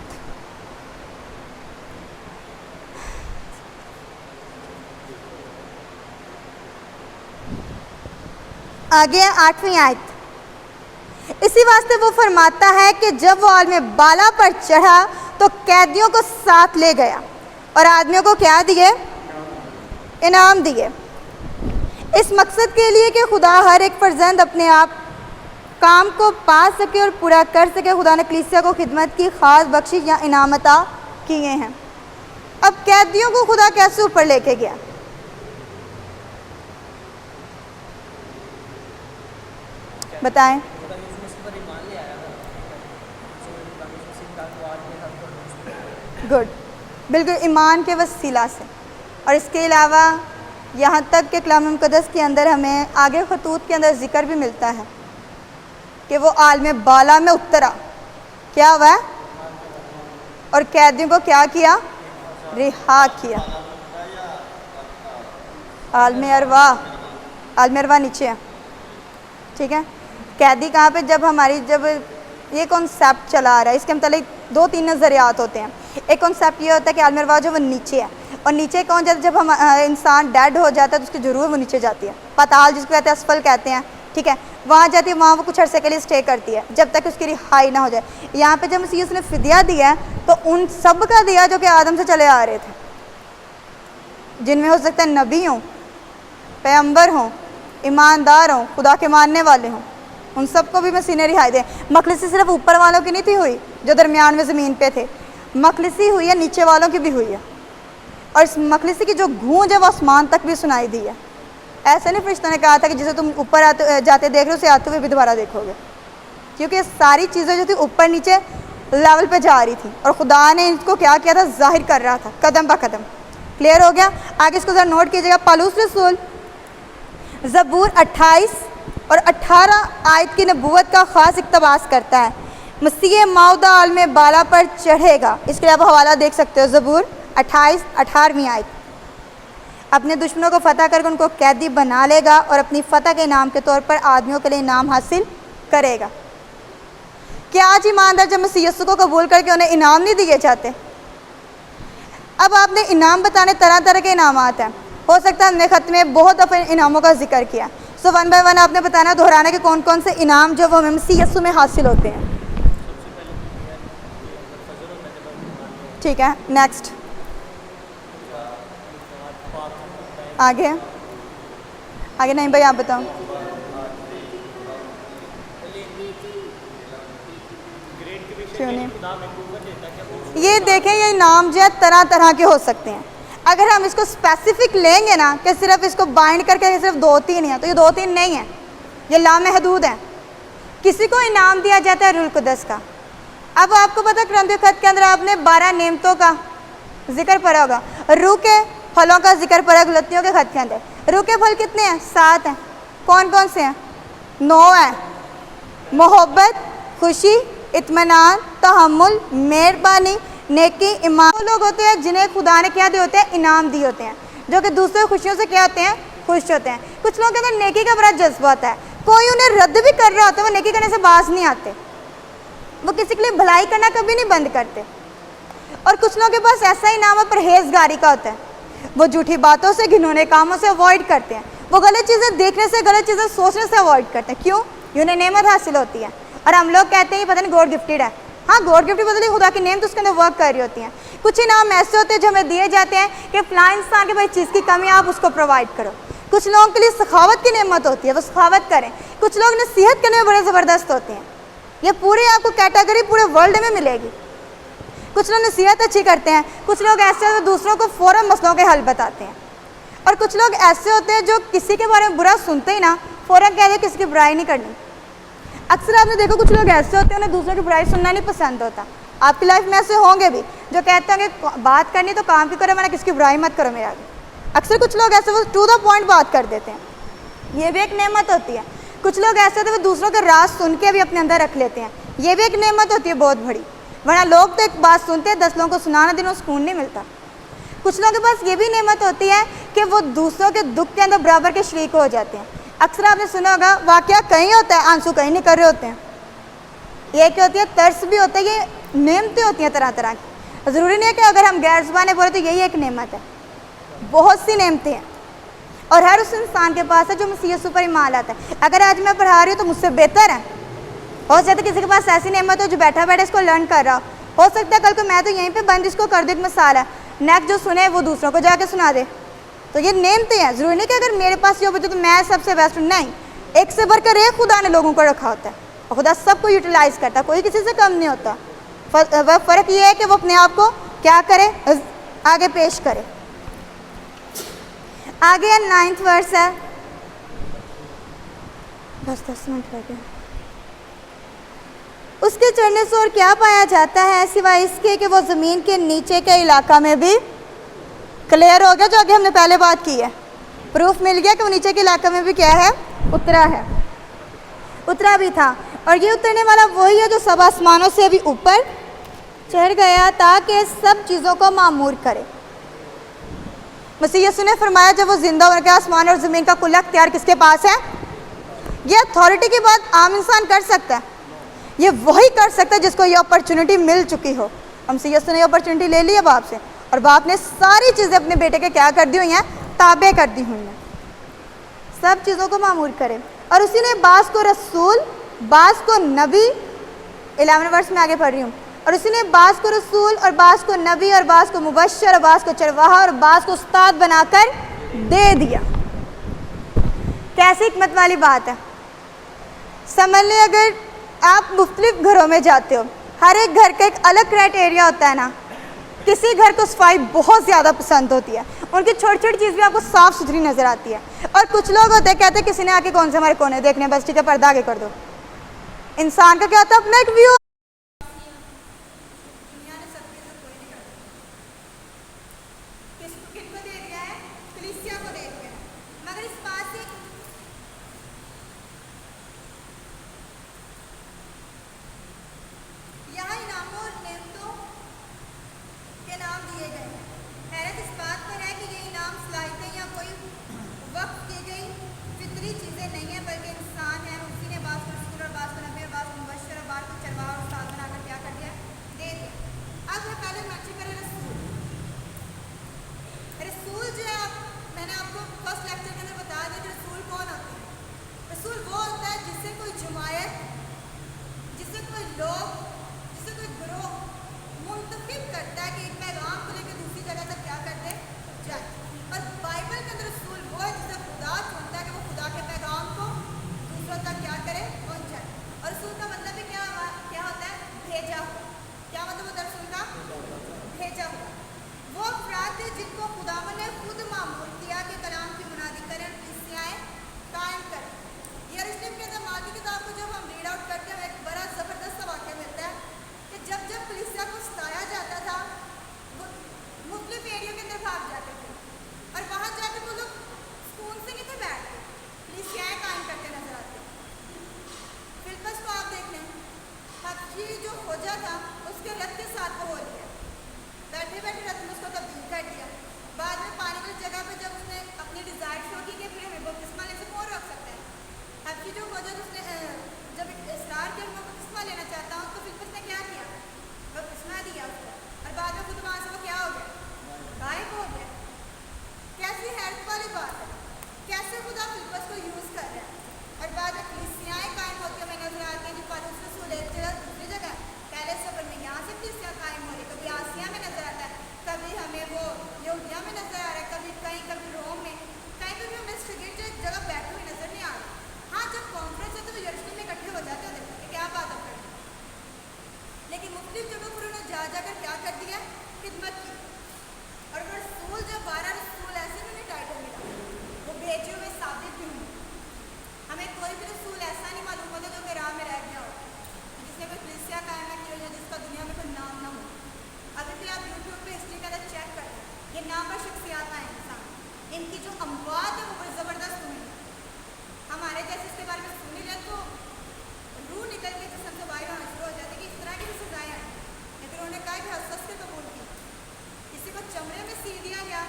आगे 8वीं आयत। इसी वास्ते वो फरमाता है कि जब वो आलम बाला पर चढ़ा तो कैदियों को साथ ले गया और आदमियों को क्या दिए? इनाम दिए, इस मकसद के लिए कि खुदा हर एक फर्जंद अपने आप काम को पा सके और पूरा कर सके। खुदा ने कलीसिया को खिदमत की खास बख्शिश या इनाम अता किए हैं। अब कैदियों को खुदा कैसे ऊपर लेके गया? बताएं। गुड, बिल्कुल ईमान के वसीला से। और इसके अलावा यहाँ तक कि कलाम मुक़द्दस के अंदर हमें आगे खतूत के अंदर ज़िक्र भी मिलता है कि वो आलम बाला में उतरा, क्या हुआ है? और कैदियों को क्या किया? रिहा किया। आलम अरवा नीचे है, ठीक है। कैदी कहाँ पे? जब ये कॉन्सेप्ट चला आ रहा है, इसके मतलब 2-3 नज़रियात होते हैं। एक कॉन्सेप्ट ये होता है कि आलम अरवा जो वो नीचे है, और नीचे कौन जाता है? जब हम इंसान डेड हो जाता है तो उसकी ज़रूर वो नीचे जाती है, पाताल जिसको कहते हैं, असफल कहते हैं, ठीक है, वहाँ जाती है, वहाँ वो कुछ अरसे के लिए स्टे करती है जब तक उसकी रिहाई ना हो जाए। यहाँ पे जब मसीह उसने फिदिया दिया है तो उन सब का दिया जो कि आदम से चले आ रहे थे, जिनमें हो सकता है नबी हों, पैगंबर हों, ईमानदार हों, खुदा के मानने वाले हों, उन सबको भी मसीह ने रिहाई दे। मखलसी सिर्फ ऊपर वालों की नहीं थी हुई जो दरमियान में ज़मीन पे थे, मखलिसी हुई है, नीचे वालों की भी हुई है, और इस मखलिसी की जो गूंज है वो आसमान तक भी सुनाई दी है। ऐसा नहीं फरिश्तों ने कहा था कि जिसे तुम ऊपर आते जाते देख रहे हो उसे आते हुए भी दोबारा देखोगे, क्योंकि सारी चीज़ें जो थी ऊपर नीचे लेवल पे जा रही थी और खुदा ने इनको क्या किया था, जाहिर कर रहा था कदम ब कदम। क्लियर हो गया? आगे इसको ज़रा नोट कीजिएगा। पौलुस रसूल ज़बूर 28 और 18 आयत की नबूवत का ख़ास इक़्तिबास करता है। मसीह मौदा आलम बाला पर चढ़ेगा, इसके लिए आप हवाला देख सकते हो, ज़बूर 28 18वीं आयत। अपने दुश्मनों को फतह करके उनको कैदी बना लेगा और अपनी फ़तह के इनाम के तौर पर आदमियों के लिए इनाम हासिल करेगा। क्या आज ईमानदार जब मसीह यीशु को कबूल करके उन्हें इनाम नहीं दिए जाते? अब आपने इनाम बताने तरह तरह के इनामात हैं। हो सकता है हमने ख़त में बहुत दफ़े इनामों का जिक्र किया, सो वन बाय वन आपने बताना दोहराना कि कौन कौन से इनाम जो वो हमें मसीह यीशु में हासिल होते हैं। ठीक है, नेक्स्ट आगे आगे। नहीं भाई, आप बताओ। क्यों नहीं? ये देखें, ये इनाम जो है तरह तरह के हो सकते हैं। अगर हम इसको स्पेसिफिक लेंगे ना कि सिर्फ इसको बाइंड करके सिर्फ 2-3 है, तो ये 2-3 नहीं है, ये लामहदूद है। किसी को इनाम दिया जाता है रूह कुदस का। अब आपको पता है कुरान खत के अंदर आपने 12 नेमतों का जिक्र पढ़ा होगा, रूह के फलों का जिक्र पड़ा गलतियों के खत के अंदर। रूह के फल कितने हैं? 7 हैं। कौन कौन से हैं? 9 हैं। मोहब्बत, खुशी, इत्मीनान, तहम्मुल, मेहरबानी, नेकी, ईमान। वो लोग होते हैं जिन्हें खुदा ने क्या दिए होते हैं? इनाम दिए होते हैं, जो कि दूसरे खुशियों से क्या होते हैं? खुश होते हैं। कुछ लोगों के अंदर नेकी का बड़ा जज्बा होता है, कोई उन्हें रद्द भी कर रहा होता है, वो नेकी करने से बाज नहीं आते, वो किसी के लिए भलाई करना कभी नहीं बंद करते। और कुछ लोगों के पास ऐसा इनाम है परहेजगारी का होता है, वो झूठी बातों से, घिनौने कामों से अवॉइड करते हैं, वो गलत चीज़ें देखने से, गलत चीज़ें सोचने से अवॉइड करते हैं। क्यों? उन्हें नेमत हासिल होती है। और हम लोग कहते हैं पता नहीं गॉड गिफ्टेड है। हाँ, गॉड गिफ्टेड पता नहीं, खुदा की नेम तो उसके अंदर वर्क कर रही होती हैं। कुछ इनाम ऐसे होते हैं जो हमें दिए जाते हैं कि फलां इंसान के भाई चीज़ की कमी है, आप उसको प्रोवाइड करो। कुछ लोगों के लिए सखावत की नेमत होती है, वो सखावत करें। कुछ लोग नसीहत करने में बड़े ज़बरदस्त होते हैं, ये पूरे आपको कैटेगरी पूरे वर्ल्ड में मिलेगी। कुछ लोग नसीहत अच्छी करते हैं, कुछ लोग ऐसे होते हैं दूसरों को फ़ौरन मसलों के हल बताते हैं, और कुछ लोग ऐसे होते हैं जो किसी के बारे में बुरा सुनते ही ना फ़ौरन कह दे किसी की बुराई नहीं करनी। अक्सर आपने देखो कुछ लोग ऐसे होते हैं उन्हें दूसरों की बुराई सुनना नहीं पसंद होता। आपकी लाइफ में ऐसे होंगे भी जो कहते होंगे बात करनी तो काम की करो, मैंने किसकी बुराई मत करो मेरे आगे। अक्सर कुछ लोग ऐसे वो टू द पॉइंट बात कर देते हैं, ये भी एक नेमत होती है। कुछ लोग ऐसे होते हैं वो दूसरों के राज सुन के भी अपने अंदर रख लेते हैं, ये भी एक नेमत होती है बहुत बड़ी। वरना लोग तो एक बात सुनते हैं, 10 लोगों को सुनाना दिन सुकून नहीं मिलता। कुछ लोगों के पास ये भी नेमत होती है कि वो दूसरों के दुख के अंदर बराबर के शरीक हो जाते हैं। अक्सर आपने सुना होगा वाकया कहीं होता है, आंसू कहीं नहीं कर रहे होते हैं। ये क्या होती है? तरस भी होता है। ये नेमतें होती हैं तरह तरह की। ज़रूरी नहीं है कि अगर हम गैर ज़ुबानें बोले तो यही एक नेमत है, बहुत सी नेमतें हैं और हर उस इंसान के पास है जो मसीह यीशु पर ईमान लाता है। अगर आज मैं पढ़ा रही हूँ तो मुझसे बेहतर है, हो सकता है किसी के पास ऐसी नेमत हो जो बैठा बैठा इसको लर्न कर रहा हो सकता है कल को मैं तो यहीं पे बंद इसको कर दूँ। एक मिसाल है, नेक्स्ट जो सुने वो दूसरों को जाके सुना दे। तो ये नेमतें हैं। ज़रूरी नहीं कि अगर मेरे पास ये बच्चे तो मैं सबसे बेस्ट हूँ, नहीं। एक से बढ़कर एक खुदा ने लोगों को रखा होता है और खुदा सबको यूटिलाइज़ करता है, कोई किसी से कम नहीं होता। वह फ़र्क ये है कि वो अपने आप को क्या करे, आगे पेश करे। आगे 9th वर्स है, बस 10 मिनट रह गए। उसके चढ़ने से और क्या पाया जाता है सिवाय इसके कि वो ज़मीन के नीचे के इलाका में भी, क्लियर हो गया जो आगे हमने पहले बात की है, प्रूफ मिल गया कि वो नीचे के इलाका में भी क्या है, उतरा है, उतरा भी था। और ये उतरने वाला वही है जो सब आसमानों से भी ऊपर चढ़ गया ताकि सब चीज़ों को मामूर करे। मसीह यीशु ने फरमाया जब वो जिंदा होकर आसमान और ज़मीन का कुल अख्तियार किसके पास है। ये अथॉरिटी की बात आम इंसान कर सकता है, ये वही कर सकता है जिसको ये अपॉर्चुनिटी मिल चुकी हो। मसीह यीशु ने अपॉर्चुनिटी ले ली है बाप से, और बाप ने सारी चीज़ें अपने बेटे के क्या कर दी हुई हैं, ताबे कर दी हुई हैं, सब चीज़ों को मामूर करे। और उसी ने बास को रसूल, बास को नबी, 11 वर्ष में आगे पढ़ रही हूँ, और उसी ने बास को रसूल और बास को नबी और बास को मुबश्शिर और बास को चरवाहा और बास को उस्ताद बनाकर दे दिया। कैसी हिकमत वाली बात है। समझ लें अगर आप मुख्तलिफ घरों में जाते हो, हर एक घर का एक अलग क्राइटेरिया होता है ना। किसी घर को सफाई बहुत ज़्यादा पसंद होती है, उनकी छोटी छोटी चीज़ भी आपको साफ़ सुथरी नज़र आती है। और कुछ लोग होते हैं कहते हैं किसी ने आके कौन से हमारे कोने देखने, बस ठीक है पर्दा आगे कर दो। इंसान का क्या होता है, अपना एक व्यू। इनकी जो अमवात है वो बड़ी ज़बरदस्त हुई है। हमारे जैसे इसके बारे में सुन ही ले तो रूह निकल के जिसम से बाहर आना शुरू हो जाती है कि इस तरह की भी सजाएँ हैं। लेकिन उन्होंने कहा कि हंस हंस के कबूल की। किसी को चमड़े में सी दिया गया,